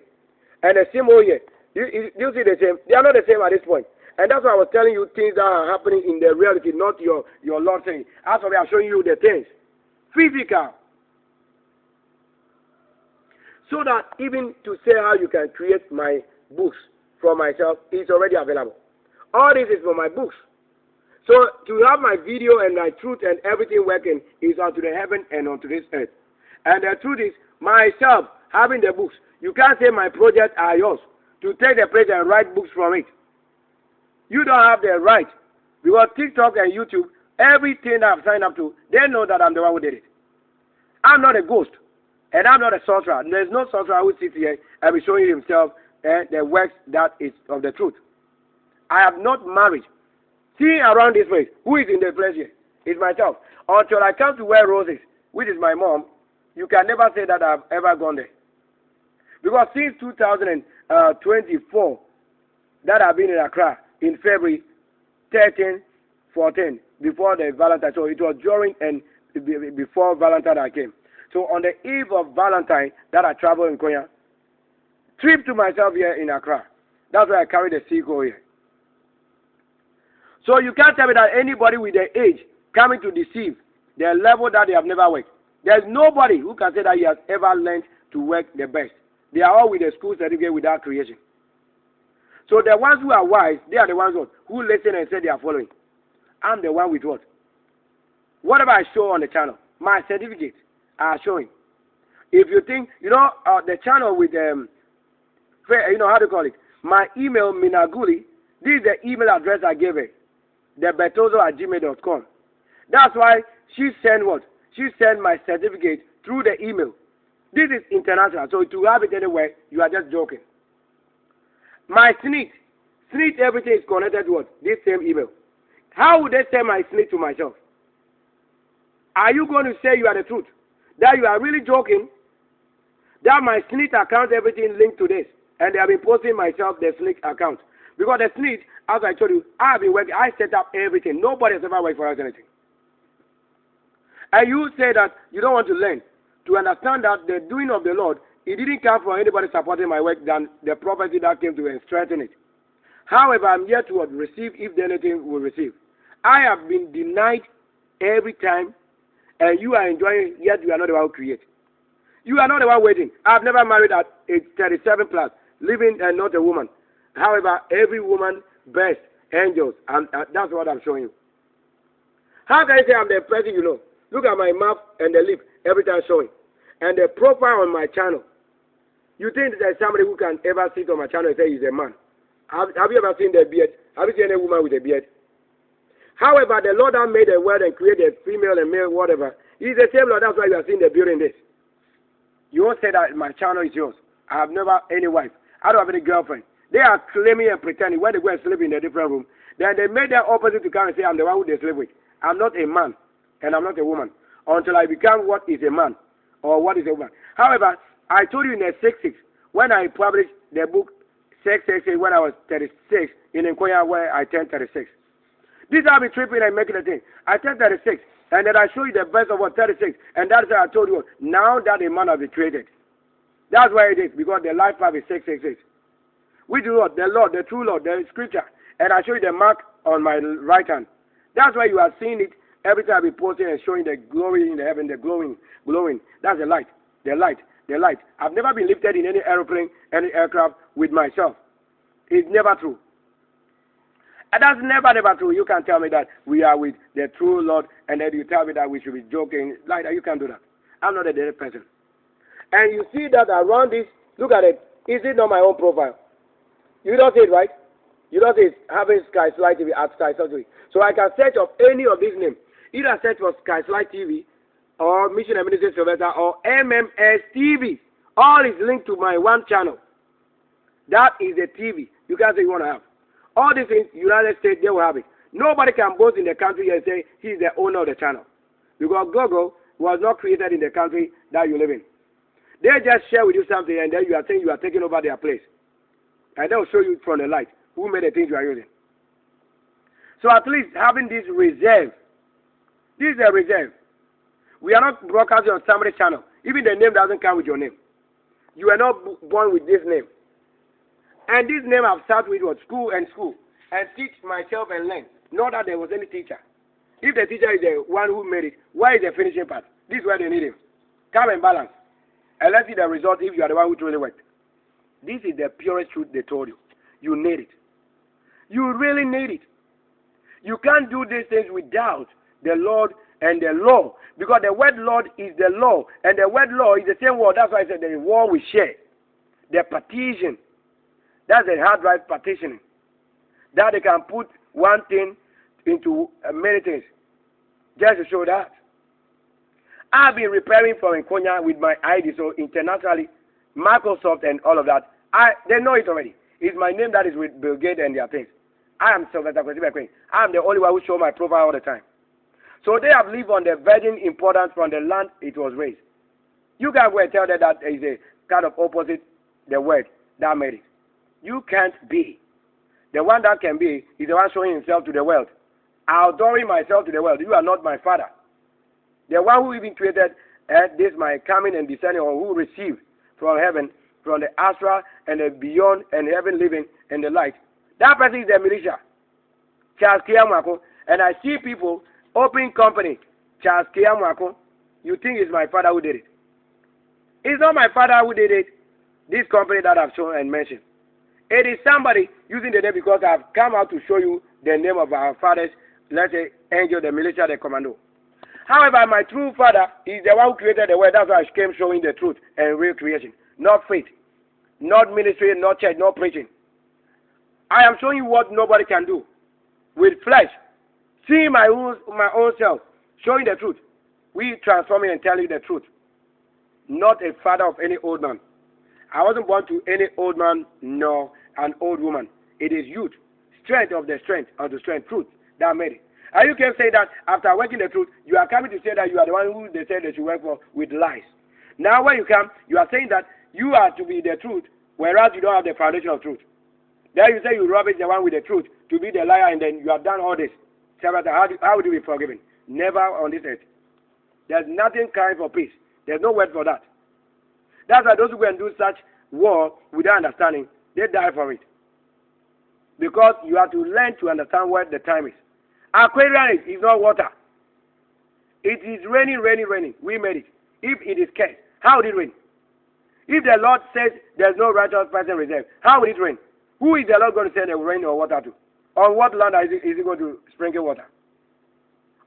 And the symbol here, you see the same? They are not the same at this point. And that's why I was telling you things that are happening in the reality, not your Lord saying. As for me, I'm showing you the things. Physical. So that even to say how you can create my books for myself is already available. All this is for my books. So to have my video and my truth and everything working is unto the heaven and unto this earth. And the truth is, myself having the books, you can't say my projects are yours to take the place and write books from it. You don't have the right. Because TikTok and YouTube, everything that I've signed up to, they know that I'm the one who did it. I'm not a ghost. And I'm not a sorcerer. There's no sorcerer who sits here and be showing himself the works that is of the truth. I have not married. See around this place, who is in the place here? It's myself. Until I come to wear roses, which is my mom, you can never say that I've ever gone there. Because since 2024, that I've been in Accra in February 13, 14, before the Valentine. So it was during and before Valentine I came. So on the eve of Valentine, that I traveled in Konya, trip to myself here in Accra. That's why I carry the sequel here. So you can't tell me that anybody with their age coming to deceive the level that they have never worked. There's nobody who can say that he has ever learned to work the best. They are all with a school certificate without creation. So the ones who are wise, they are the ones who listen and say they are following. I'm the one with what? Whatever I show on the channel, my certificates are showing. If you think, the channel with, how do you call it? My email, Minaguli, this is the email address I gave her, thebetozo@gmail.com. That's why she sent what? She sent my certificate through the email. This is international, so to have it anywhere, you are just joking. My SNIT, everything is connected to what? This same email. How would they send my SNIT to myself? Are you going to say you are the truth? That you are really joking? That my SNIT account, everything linked to this. And they have been posting myself the SNIT account. Because the SNIT, as I told you, I have been working, I set up everything. Nobody has ever worked for us anything. And you say that you don't want to learn, to understand that the doing of the Lord, it didn't come from anybody supporting my work than the prophecy that came to strengthen it. However, I'm yet to receive, if anything will receive. I have been denied every time, and you are enjoying, yet you are not the one who create. You are not the one waiting. I've never married at age 37 plus, living and not a woman. However, every woman bears angels, and that's what I'm showing you. How can you say I'm the person you know? Look at my mouth and the lip, every time showing. And the profile on my channel. You think there's somebody who can ever sit on my channel and say he's a man? Have you ever seen the beard? Have you seen a woman with a beard? However, the Lord that made the world and created female and male, whatever, He's the same Lord. That's why you are seeing the beauty in this. You won't say that my channel is yours. I have never any wife. I don't have any girlfriend. They are claiming and pretending when they go and sleep in a different room. Then they made their opposite to come and say, I'm the one who they sleep with. I'm not a man, and I'm not a woman, until I become what is a man, or what is a woman. However, I told you in the 6-6, when I published the book 666 when I was 36 in Nkoya where I turned 36. This I'll be tripping and making a thing. I turned 36, and then I show you the best of what 36, and that's why I told you, now that a man has been created. That's why it is, because the life path is 666. Which is what? The Lord, the true Lord, the scripture. And I show you the mark on my right hand. That's why you are seeing it every time I be posting and showing the glory in the heaven, the glowing. That's the light, the light, the light. I've never been lifted in any aeroplane, any aircraft with myself. It's never true. And that's never true. You can't tell me that we are with the true Lord and then you tell me that we should be joking. Like that, you can't do that. I'm not a dead person. And you see that around this, look at it. Is it not my own profile? You don't see it, right? You don't see it having Sky Slide TV at Sky Surgery. So I can search of any of these names. Either search for Sky Slide TV or Mission and Ministry Sylvester or MMS TV. All is linked to my one channel. That is a TV. You can't say you want to have. All these things, United States, they will have it. Nobody can boast in the country and say he's the owner of the channel. Because Google was not created in the country that you live in. They just share with you something and then you are saying you are taking over their place. And they'll show you from the light who made the things you are using. So at least having this reserve. This is a reserve. We are not broadcasting on somebody's channel. Even the name doesn't come with your name. You are not born with this name. And this name I've started with was school. And teach myself and learn. Not that there was any teacher. If the teacher is the one who made it, why is the finishing part? This is where they need him. Come and balance. And let's see the result if you are the one who truly worked. This is the purest truth they told you. You need it. You really need it. You can't do these things without the Lord and the law. Because the word Lord is the law. And the word law is the same word. That's why I said the war we share. The partition. That's the hard drive partitioning. That they can put one thing into many things. Just to show that. I've been repairing for Nkonya with my ID. So internationally, Microsoft and all of that, they know it already. It's my name that is with Bill Gates and their things. I am Sylvester Kwesi. I am the only one who show my profile all the time. So they have lived on the virgin importance from the land it was raised. You guys will tell them that is a kind of opposite the word that made it. You can't be. The one that can be is the one showing himself to the world. Outdooring myself to the world. You are not my father. The one who even created this my coming and descending, or who received from heaven, from the astral and the beyond and heaven living and the light. That person is the militia. Charles Kiyamwako. And I see people open company. Charles Kiyamwako. You think it's my father who did it. It's not my father who did it. This company that I've shown and mentioned. It is somebody using the name because I've come out to show you the name of our fathers. Let's say angel, the militia, the commando. However, my true father is the one who created the world. That's why I came showing the truth and real creation. Not faith. Not ministry, not church, not preaching. I am showing you what nobody can do. With flesh. Seeing my own self. Showing the truth. We transforming and telling you the truth. Not a father of any old man. I wasn't born to any old man nor an old woman. It is youth. Strength of the strength. Truth. That made it. And you can say that after working the truth, you are coming to say that you are the one who they said that you work for with lies. Now when you come, you are saying that you are to be the truth, whereas you don't have the foundation of truth. Then you say you rubbish the one with the truth to be the liar, and then you have done all this. How would you be forgiven? Never on this earth. There's nothing kind for peace. There's no word for that. That's why those who go and do such war without understanding, they die for it. Because you have to learn to understand what the time is. Aquarium is not water. It is raining. We made it. If it is cursed, how would it rain? If the Lord says there's no righteous person reserved, how will it rain? Who is the Lord going to send the rain or water to? On what land is he going to sprinkle water?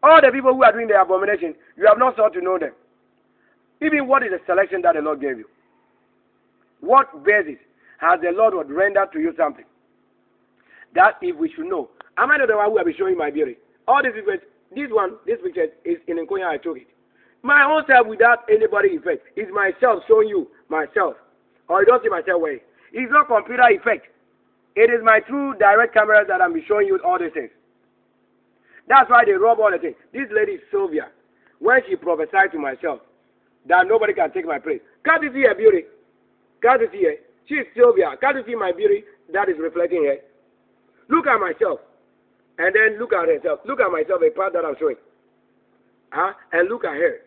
All the people who are doing the abomination, you have not sought to know them. Even what is the selection that the Lord gave you? What basis has the Lord would render to you something? That if we should know. Am I not the one who will be showing my beauty? All these people, this picture is in Nkonya, I took it. My own self without anybody effect. It's myself showing you myself. Or you don't see myself way. It's not computer effect. It is my true direct cameras that I'm showing you all these things. That's why they rob all the things. This lady Sylvia, when she prophesied to myself that nobody can take my place. Can't you see her beauty? Can't you see her? She's Sylvia. Can't you see my beauty that is reflecting her? Look at myself. And then look at herself. Look at myself, a part that I'm showing. And look at her.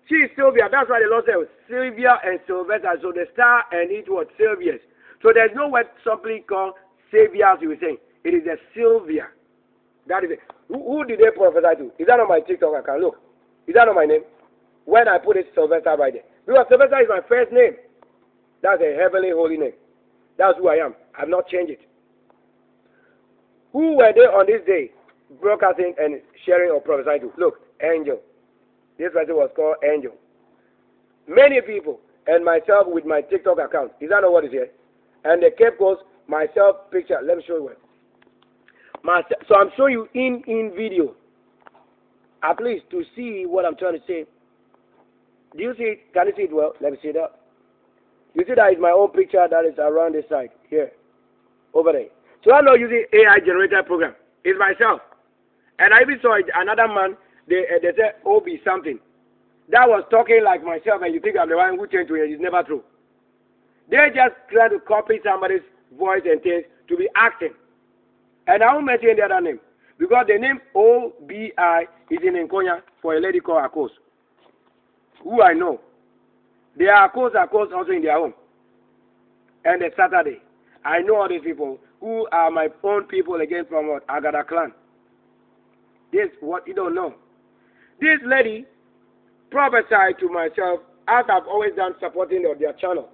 She is Sylvia. That's why the Lord said Sylvia and Sylvester. So the star and it was Sylvia's. So there's no word something called Savior, as you were saying. It is a Sylvia. That is it. Who did they prophesy to? Is that on my TikTok account? Look. Is that on my name? When I put it Sylvester right there. Because Sylvester is my first name. That's a heavenly holy name. That's who I am. I've not changed it. Who were they on this day broadcasting and sharing or prophesying to? Look, angel. This person was called angel. Many people and myself with my TikTok account. Is that not what is here? And the Cape Coast, myself picture. Let me show you one. So I'm showing you in video. At least to see what I'm trying to say. Do you see it? Can you see it well? Let me see that. You see that is my own picture that is around this side. Here. Over there. So I'm not using AI generated program. It's myself. And I even saw another man they say OB something. That was talking like myself, and you think I'm the one who changed to it. It's never true. They just try to copy somebody's voice and things to be acting. And I won't mention the other name. Because the name OBI is in Nkonya for a lady called Akos, who I know. They are Akos also in their home. And it's Saturday. I know all these people who are my own people again from what? Agada clan. This what you don't know. This lady prophesied to myself, as I've always done, supporting their channel.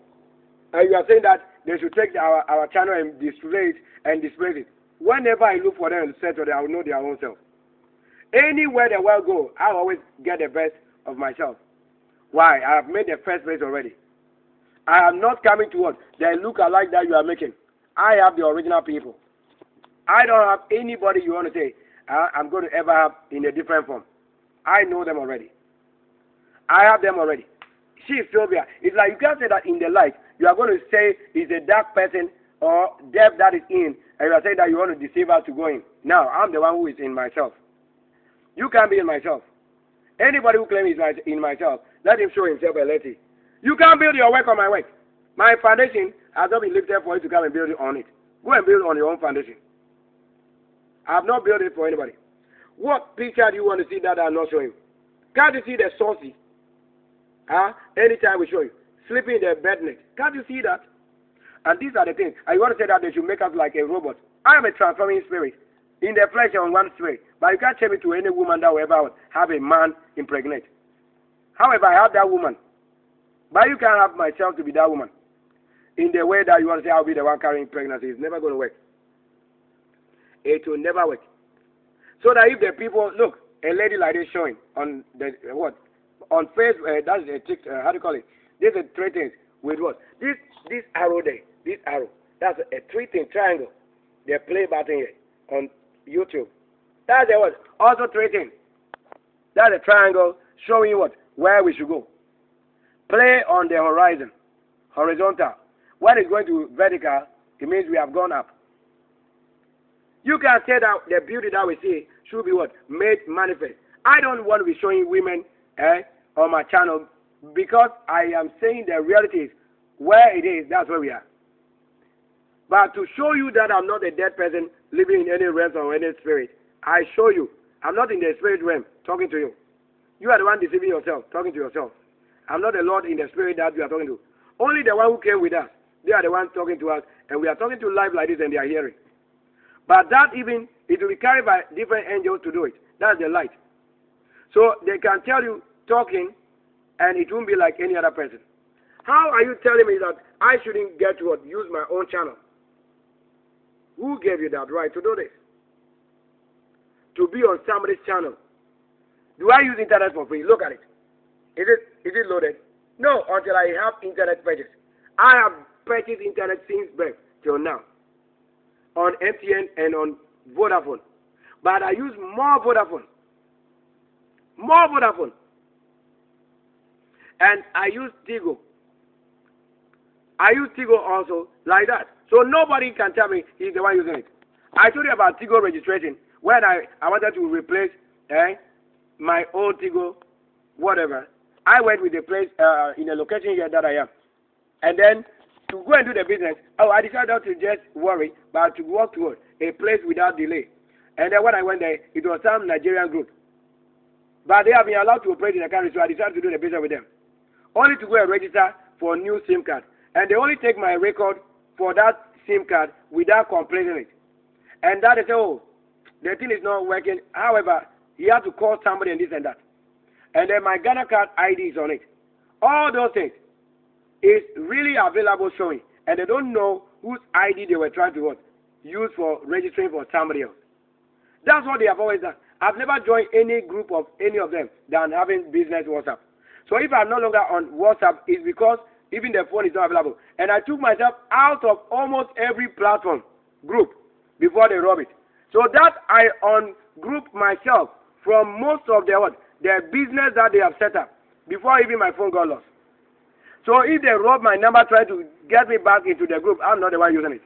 And you are saying that they should take our channel and display it. Whenever I look for them and search for them, I will know their own self. Anywhere they will go, I always get the best of myself. Why? I have made the first place already. I am not coming to what? The look-alike that you are making. I have the original people. I don't have anybody you want to say I'm going to ever have in a different form. I know them already. I have them already. She is Sylvia. It's like you can't say that in the light. You are going to say it's a dark person or depth that is in, and you are saying that you want to deceive us to go in. Now, I'm the one who is in myself. You can't be in myself. Anybody who claims he's in myself, let him show himself a lady. You can't build your work on my work. My foundation has not been lifted for you to come and build it on it. Go and build on your own foundation. I have not built it for anybody. What picture do you want to see that I'm not showing? Can't you see the saucy? Anytime we show you. Sleeping in the bed net. Can't you see that? And these are the things. And you want to say that they should make us like a robot. I am a transforming spirit. In the flesh and one spirit. But you can't change me to any woman that will ever have a man impregnate. However, I have that woman. But you can't have myself to be that woman. In the way that you want to say I'll be the one carrying pregnancy. It's never going to work. It will never work. So that if the people, look, a lady like this showing on the, what? On Facebook, that's a trick, how do you call it? There's a three things with what? This arrow there, this arrow, that's a three-thing triangle. They play button here on YouTube. That's a what? Also three things. That's a triangle showing you what? Where we should go. Play on the horizon, horizontal. When it's going to vertical, it means we have gone up. You can say that the beauty that we see should be what? Made manifest. I don't want to be showing women on my channel because I am saying the reality is where it is, that's where we are. But to show you that I'm not a dead person living in any realm or any spirit, I show you I'm not in the spirit realm talking to you. You are the one deceiving yourself, talking to yourself. I'm not the Lord in the spirit that you are talking to. Only the one who came with us. They are the ones talking to us, and we are talking to live like this, and they are hearing. But that even, it will be carried by different angels to do it. That's the light. So they can tell you talking, and it won't be like any other person. How are you telling me that I shouldn't get to use my own channel? Who gave you that right to do this? To be on somebody's channel. Do I use internet for free? Look at it. Is it loaded? No, until I have internet purchase. I have purchased internet since birth till now. On MTN and on Vodafone. But I use more Vodafone. More Vodafone. And I use Tigo. I use Tigo also like that. So nobody can tell me he's the one using it. I told you about Tigo registration when I wanted to replace my old Tigo, whatever. I went with the place in the location here that I am. And then to go and do the business, I decided not to just worry, but to walk toward a place without delay. And then when I went there, it was some Nigerian group. But they have been allowed to operate in the country, so I decided to do the business with them. Only to go and register for a new SIM card. And they only take my record for that SIM card without complaining it. And that they say, oh, the thing is not working. However, you have to call somebody and this and that. And then my Ghana card ID is on it. All those things is really available showing. And they don't know whose ID they were trying to use for registering for somebody else. That's what they have always done. I've never joined any group of any of them than having business WhatsApp. So if I'm no longer on WhatsApp, it's because even the phone is not available. And I took myself out of almost every platform group before they rob it. So that I ungroup myself from most of the business that they have set up before even my phone got lost. So if they rob my number trying to get me back into the group, I'm not the one using it.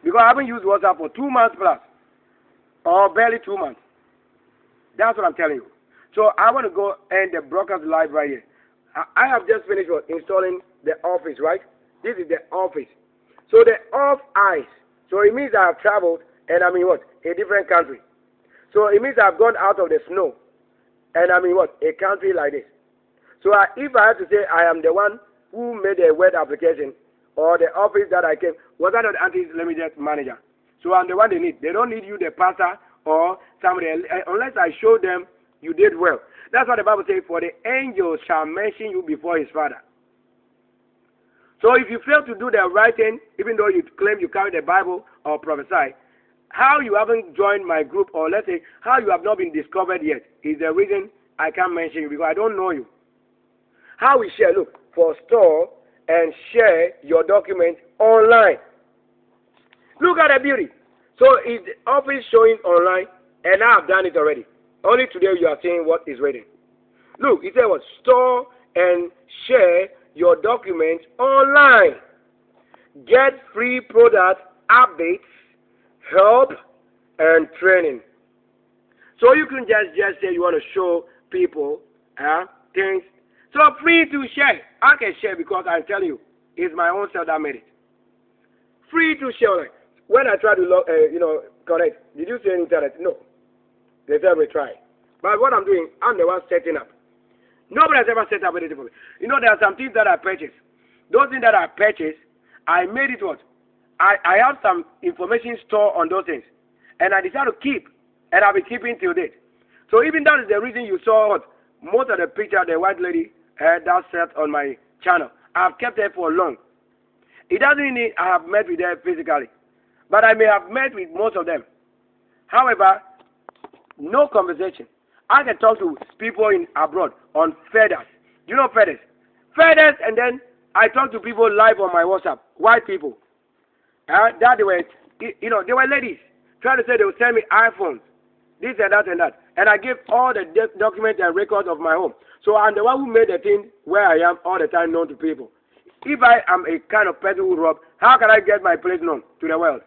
Because I haven't used WhatsApp for 2 months plus. Or barely 2 months. That's what I'm telling you. So I want to go and the broadcast live right here. I have just finished installing the office, right? This is the office. So the off ice. So it means I have traveled and I'm in what? A different country. So it means I've gone out of the snow and I'm in what? A country like this. So if I have to say I am the one who made a web application or the office that I came, was that the anti-limited manager? So I'm the one they need. They don't need you, the pastor or somebody else, unless I show them you did well. That's what the Bible says, for the angel shall mention you before his father. So if you fail to do the right thing, even though you claim you carry the Bible or prophesy, how you haven't joined my group, or let's say how you have not been discovered yet, is the reason I can't mention you, because I don't know you. How we share, look, for store and share your documents online. Look at the beauty. So is the office showing online, and I have done it already. Only today you are seeing what is waiting. Look, it said what? Store and share your documents online. Get free product updates, help, and training. So you can just say you want to show people things. So free to share. I can share because I'm telling you, it's my own self that made it. Free to share. When I try to correct, did you say internet? No. They said we try. But what I'm doing, I'm the one setting up. Nobody has ever set up anything for me. You know, there are some things that I purchased. Those things that I purchased, I made it what? I have some information stored on those things. And I decided to keep. And I'll be keeping till date. So even that is the reason you saw what? Most of the picture, the white lady that set on my channel. I've kept her for long. It doesn't mean I have met with her physically. But I may have met with most of them. However, no conversation. I can talk to people in abroad on feathers. You know feathers? Feathers, and then I talk to people live on my WhatsApp. White people. That they were, they were ladies trying to say they would send me iPhones, this and that and that. And I gave all the documents and records of my home. So I'm the one who made the thing where I am all the time known to people. If I am a kind of person who rob, how can I get my place known to the world?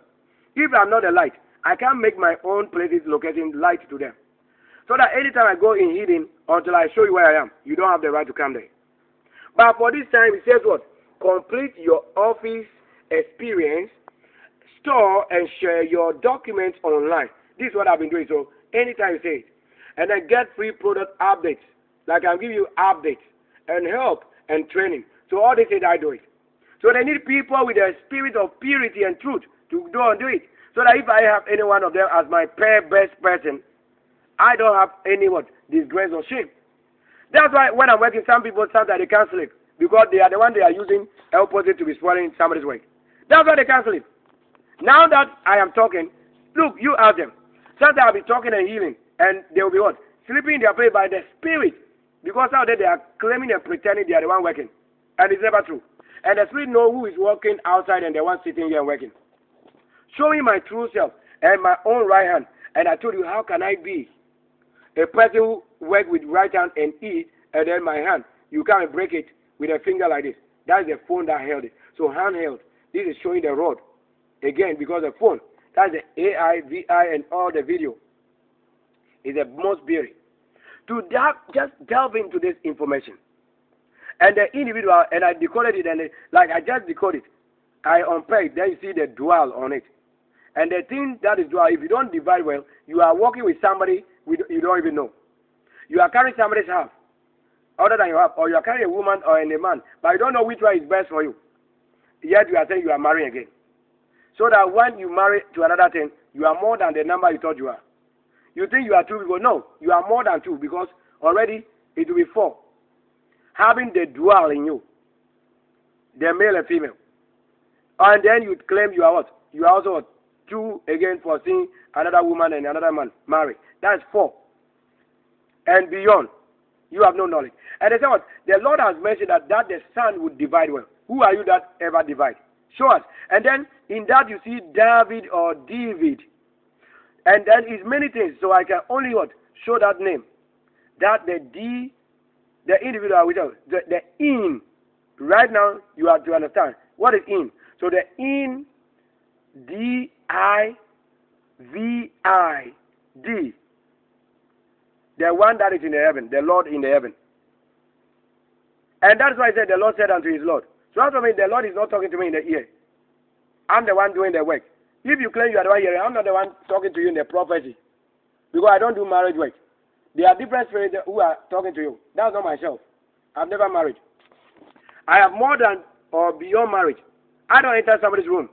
If I'm not a light, I can't make my own places locating light to them. So that anytime I go in hidden, until I show you where I am, you don't have the right to come there. But for this time, it says what? Complete your office experience, store and share your documents online. This is what I've been doing. So anytime you say it. And then get free product updates. Like I'll give you updates and help and training. So all they say, I do it. So they need people with a spirit of purity and truth to go and do it. So that if I have any one of them as my best person, I don't have any disgrace or shame. That's why when I'm working, some people sometimes they can't sleep because they are the one they are using opposite to be spoiling somebody's work. That's why they can't sleep. Now that I am talking, look, you ask them. Sometimes I'll be talking and healing, and they will be what? Sleeping in their place by the spirit. Because out there they are claiming and pretending they are the one working. And it's never true. And the spirit knows who is working outside and the one sitting here and working. Showing my true self and my own right hand. And I told you, how can I be a person who works with right hand and eat, and then my hand, you can't break it with a finger like this. That is the phone that held it. So handheld. This is showing the rod. Again, because the phone, that's the AI, VI, and all the video. Is the most beauty. To just delve into this information. And the individual, and I decoded it, and I just decoded it. I unpacked, then you see the dual on it. And the thing that is dual, if you don't divide well, you are working with somebody you don't even know. You are carrying somebody's half, other than your half, or you are carrying a woman or a man, but you don't know which one is best for you. Yet you are saying you are marrying again. So that when you marry to another thing, you are more than the number you thought you are. You think you are two people. No, you are more than two because already it will be four. Having the dual in you, the male and female. And then you claim you are what? You are also what? Two again for seeing another woman and another man married. That's four. And beyond, you have no knowledge. And they say what? The Lord has mentioned that the son would divide well. Who are you that ever divide? Show us. And then in that you see David or David. And then it's many things. So I can only what? Show that name. That the individual without the in. Right now you have to understand what is in. So the in, D-I-V-I-D. The one that is in the heaven, the Lord in the heaven. And that's why I said the Lord said unto his Lord. So that's what I mean, the Lord is not talking to me in the ear. I'm the one doing the work. If you claim you are the one hearing, I'm not the one talking to you in the prophecy. Because I don't do marriage work. There are different spirits who are talking to you. That's not myself. I've never married. I have more than or beyond marriage. I don't enter somebody's room.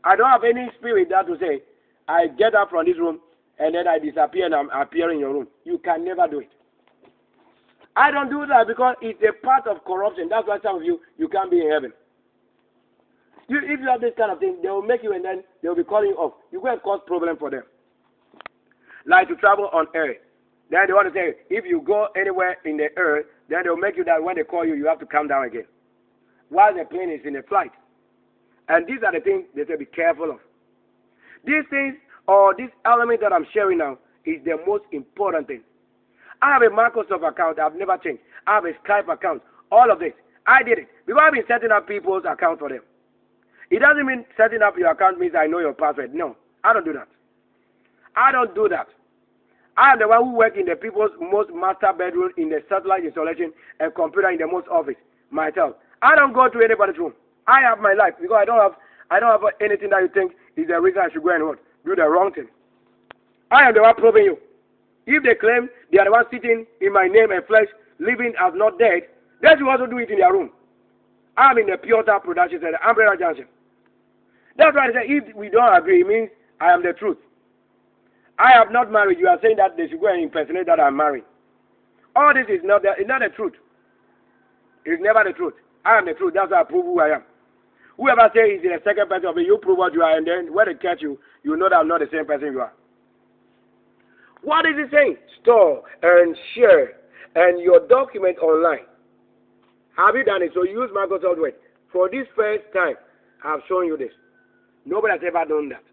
I don't have any spirit that to say, I get up from this room and then I disappear and I'm appearing in your room. You can never do it. I don't do that because it's a part of corruption. That's why some of you can't be in heaven. If you have this kind of thing, they will make you and then they will be calling you off. You go and cause problem for them. Like to travel on air. Then they want to say, if you go anywhere in the air, then they will make you that when they call you, you have to come down again. While the plane is in a flight. And these are the things they say be careful of. These things, or this element that I'm sharing now, is the most important thing. I have a Microsoft account I've never changed. I have a Skype account. All of this. I did it. Because I've been setting up people's accounts for them. It doesn't mean setting up your account means I know your password. No, I don't do that. I don't do that. I am the one who works in the people's most master bedroom in the satellite installation and computer in the most office myself. I don't go to anybody's room. I have my life because I don't have anything that you think is the reason I should go and what? Do the wrong thing. I am the one proving you. If they claim they are the one sitting in my name and flesh, living as not dead, they should also do it in their room. I am in the Piotr Production Center, Umbrella Junction. That's why I say if we don't agree, it means I am the truth. I have not married. You are saying that they should go and impersonate that I'm married. All this is not the truth. It's never the truth. I am the truth. That's why I prove who I am. Whoever says he's the second person of it, you prove what you are, and then when they catch you, you know that I'm not the same person you are. What is it saying? Store and share and your document online. Have you done it? So use Microsoft Word. For this first time, I've shown you this. Nobody has ever done that.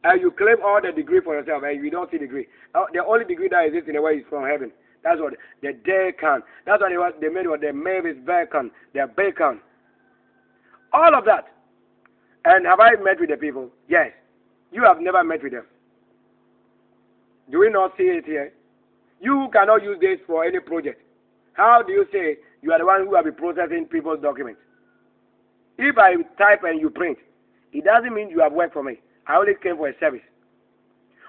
And you claim all the degree for yourself, and you don't see degree. The only degree that exists in the world is from heaven. That's what the Decan. That's what they made what the Mavis Bacon, the Bacon. All of that. And have I met with the people? Yes. You have never met with them. Do we not see it here? You cannot use this for any project. How do you say you are the one who will be processing people's documents? If I type and you print, it doesn't mean you have worked for me. I only came for a service.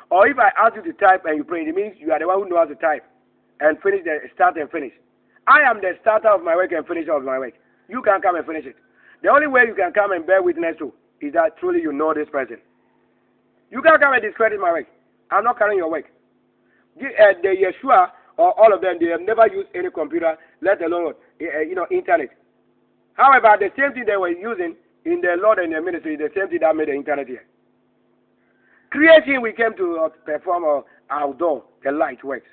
Or if I ask you to type and you print, it means you are the one who knows how to type and finish the start and finish. I am the starter of my work and finisher of my work. You can't come and finish it. The only way you can come and bear witness to is that truly you know this person. You can't come and discredit my work. I'm not carrying your work. The Yeshua or all of them, they have never used any computer, let alone internet. However, the same thing they were using in the Lord and the ministry, the same thing that made the internet here. Creation, we came to perform outdoor, the light works.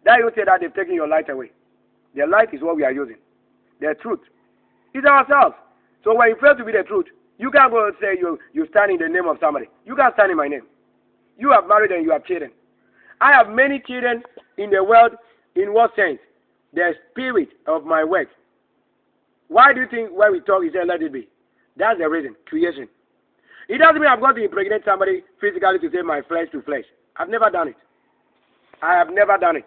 That you say that they've taken your light away. The light is what we are using. The truth is ourselves. So when you fail to be the truth, you can't go and say you stand in the name of somebody. You can't stand in my name. You have married and you have children. I have many children in the world. In what sense? The spirit of my work. Why do you think when we talk, he said, let it be? That's the reason. Creation. It doesn't mean I'm going to impregnate somebody physically to say my flesh to flesh. I've never done it. I have never done it.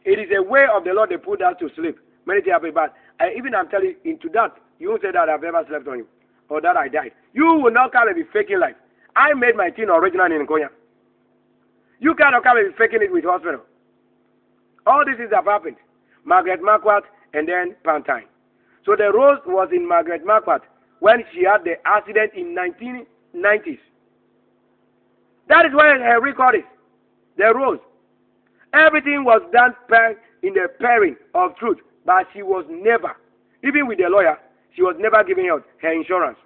It is a way of the Lord they put us to sleep. Many things happen, but even I'm telling you, into that, you won't say that I've ever slept on you or that I died. You will not come and be faking life. I made my thing original in Konya. You cannot come and be faking it with hospital. All these things have happened. Margaret Marquardt and then Pantine. So the rose was in Margaret Marquardt when she had the accident in 1990s. That is where her record is. The rose. Everything was done in the pairing of truth, but she was never, even with the lawyer, she was never giving out her insurance.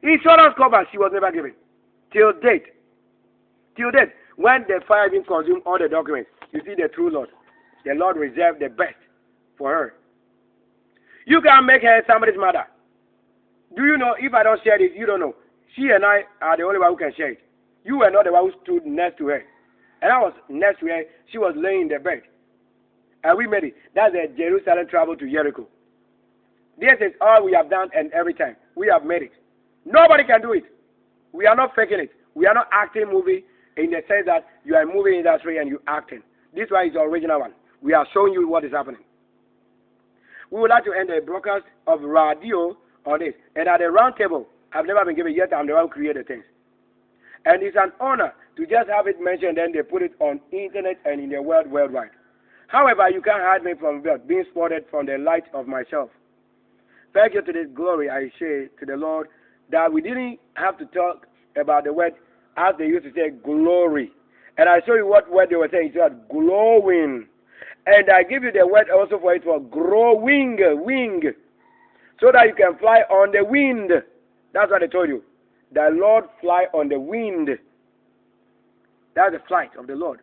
Insurance cover she was never given. Till date. Till date. When the fire even consumed all the documents, you see the true Lord. The Lord reserved the best for her. You can't make her somebody's mother. Do you know, if I don't share this, you don't know. She and I are the only one who can share it. You were not the one who stood next to her. And I was next to her. She was laying in the bed. And we made it. That's a Jerusalem travel to Jericho. This is all we have done, and every time. We have made it. Nobody can do it. We are not faking it. We are not acting movie in the sense that you are a movie industry and you acting. This one is the original one. We are showing you what is happening. We would like to end the broadcast of Ra-Deo on this. And at the round table, I've never been given yet. I'm the one who created things. And it's an honor to just have it mentioned, then they put it on internet and in the world worldwide. However, you can't hide me from God, being spotted from the light of myself. Thank you to this glory I say to the Lord that we didn't have to talk about the word as they used to say glory. And I show you what word they were saying. It's called glowing. And I give you the word also for it for growing, wing, so that you can fly on the wind. That's what I told you. The Lord fly on the wind. That's the flight of the Lord.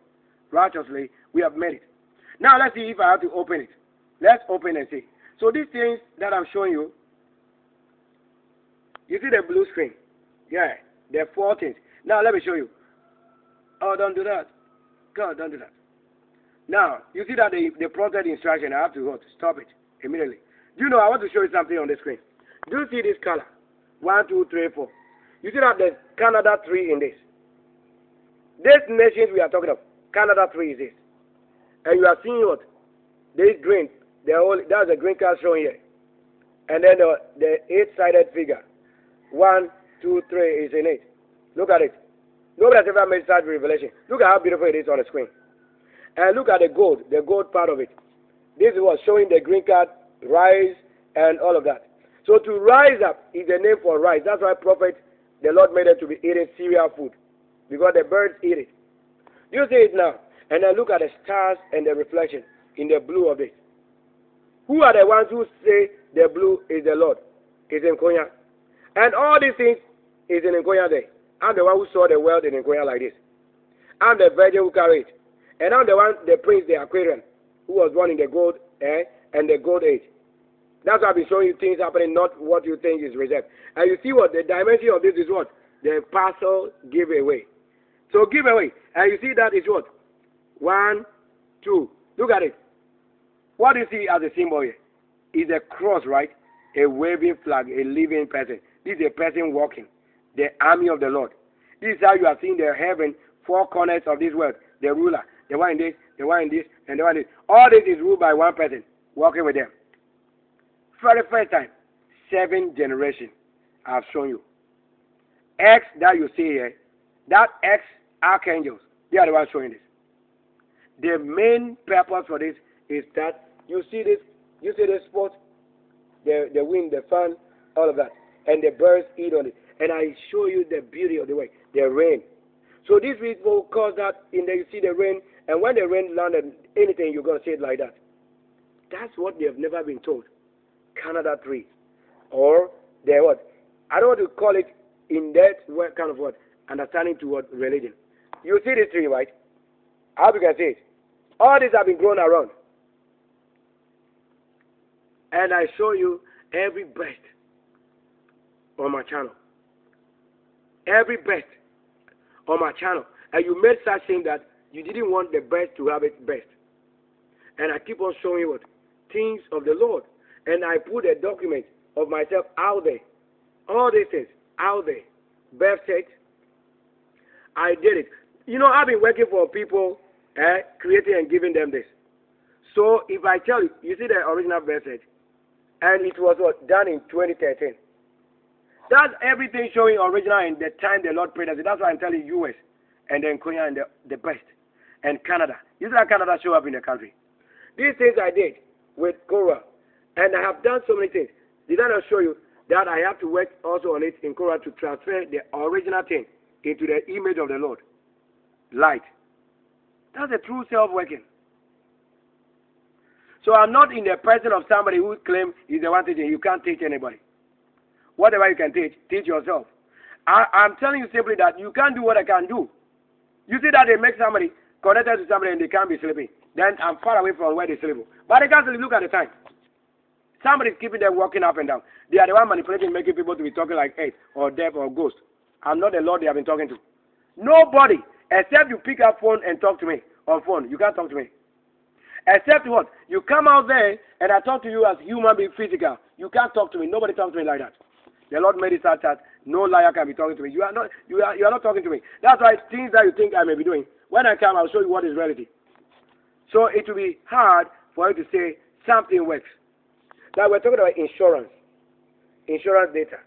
Righteously, we have made it. Now let's see if I have to open it. Let's open and see. So these things that I'm showing you, you see the blue screen? Yeah, there are 4 things. Now let me show you. Oh, don't do that. God, don't do that. Now, you see that the prompted instruction, I have to stop it immediately. Do you know, I want to show you something on the screen. Do you see this color? 1, 2, 3, 4. You see that there's Canada 3 in this. These nations we are talking of, Canada 3 is this. And you are seeing what? There is green. That's a green card shown here. And then the 8-sided figure. 1, 2, 3 is in it. Look at it. Nobody has ever made such revelation. Look at how beautiful it is on the screen. And look at the gold part of it. This is what showing the green card, rise, and all of that. So to rise up is the name for rise. That's why prophet, the Lord made it to be eating cereal food. Because the birds eat it. You see it now. And then look at the stars and the reflection in the blue of it. Who are the ones who say the blue is the Lord? It's in Konya. And all these things is in Konya there. I'm the one who saw the world in Konya like this. I'm the virgin who carried it. And I'm the one, the prince, the Aquarian, who was born in the gold and the gold age. That's why I've been showing you things happening, not what you think is reserved. And you see what? The dimension of this is what? The parcel giveaway. So giveaway. And you see that is what? 1, 2. Look at it. What do you see as a symbol here? Is a cross, right? A waving flag, a living person. This is a person walking. The army of the Lord. This is how you are seeing the heaven, 4 corners of this world. The ruler, the one in this, the one in this, and the one in this. All this is ruled by one person, walking with them. For the first time, 7 generations I've shown you. X that you see here, that X archangels, they are the ones showing this. The main purpose for this is that you see this spot, the wind, the sun, all of that, and the birds eat on it. And I show you the beauty of the way, the rain. So these people cause that in there you see the rain, and when the rain landed, anything you're going to see it like that. That's what they have never been told. Canada 3. Or the what? I don't want to call it in that kind of what? Understanding to what? Religion. You see this tree, right? How you can see it? All these have been grown around. And I show you every best on my channel. Every best on my channel. And you made such thing that you didn't want the best to have it best. And I keep on showing you what? Things of the Lord. And I put a document of myself out there. All these things out there. Birth set. I did it. You know, I've been working for people, creating and giving them this. So if I tell you, you see the original birth set, and it was what? Done in 2013. That's everything showing original in the time the Lord prayed us. That's why I'm telling you US and then Korea and the best. And Canada. You see how Canada show up in the country. These things I did with Korah. And I have done so many things. Did I not show you that I have to work also on it in Korah to transfer the original thing into the image of the Lord? Light. That's a true self-working. So I'm not in the presence of somebody who claims he's the one teaching. You can't teach anybody. Whatever you can teach yourself. I'm telling you simply that you can't do what I can do. You see that they make somebody connected to somebody and they can't be sleeping. Then I'm far away from where they sleep. But they can't sleep. Look at the time. Somebody's keeping them walking up and down. They are the one manipulating, making people to be talking like earth or death or ghost. I'm not the Lord they have been talking to. Nobody, except you pick up phone and talk to me on phone. You can't talk to me. Except what? You come out there and I talk to you as human being, physical. You can't talk to me. Nobody talks to me like that. The Lord made it such that no liar can be talking to me. You are not talking to me. That's why things that you think I may be doing, when I come, I'll show you what is reality. So it will be hard for you to say something works. Now we're talking about insurance data.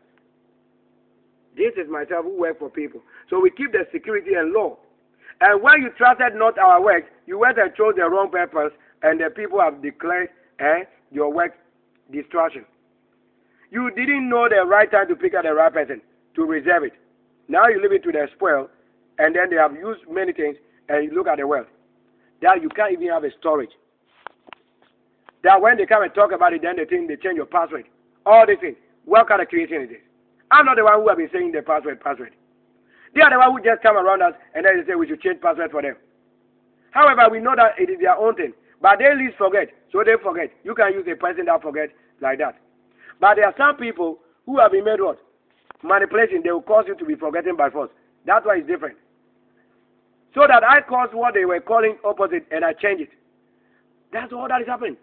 This is myself who work for people. So we keep the security and law. And when you trusted not our work, you went and chose the wrong purpose, and the people have declared your work destruction. You didn't know the right time to pick up the right person to reserve it. Now you leave it to the spoil, and then they have used many things, and you look at the wealth. That you can't even have a storage. That when they come and talk about it, then they think they change your password. All these things. What kind of creation is this? I'm not the one who have been saying the password. They are the one who just come around us and then they say we should change password for them. However, we know that it is their own thing. But they least forget, so they forget. You can use a person that forget like that. But there are some people who have been made what? Manipulation. They will cause you to be forgetting by force. That's why it's different. So that I caused what they were calling opposite and I change it. That's all that is happening.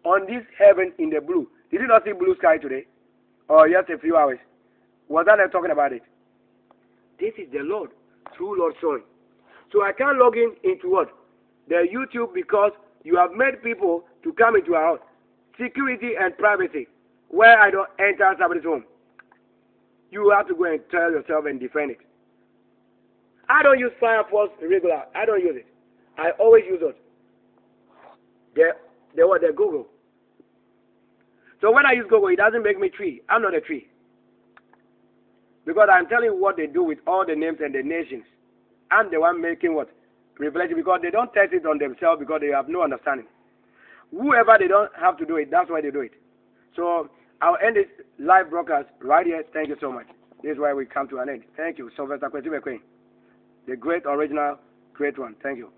On this heaven in the blue. Did you not see blue sky today? Or just a few hours? Was that not talking about it? This is the Lord, true Lord showing. So I can't log into what? The YouTube, because you have made people to come into our house. Security and privacy, where I don't enter somebody's home. You have to go and tell yourself and defend it. I don't use Firefox regular. I don't use it. I always use it. The Google. So when I use Google, it doesn't make me tree. I'm not a tree. Because I'm telling you what they do with all the names and the nations. I'm the one making what? Revelation, because they don't test it on themselves because they have no understanding. Whoever they don't have to do it, that's why they do it. So I'll end this live broadcast right here. Thank you so much. This is where we come to an end. Thank you. Sylvester Kwesi, the great original, great one. Thank you.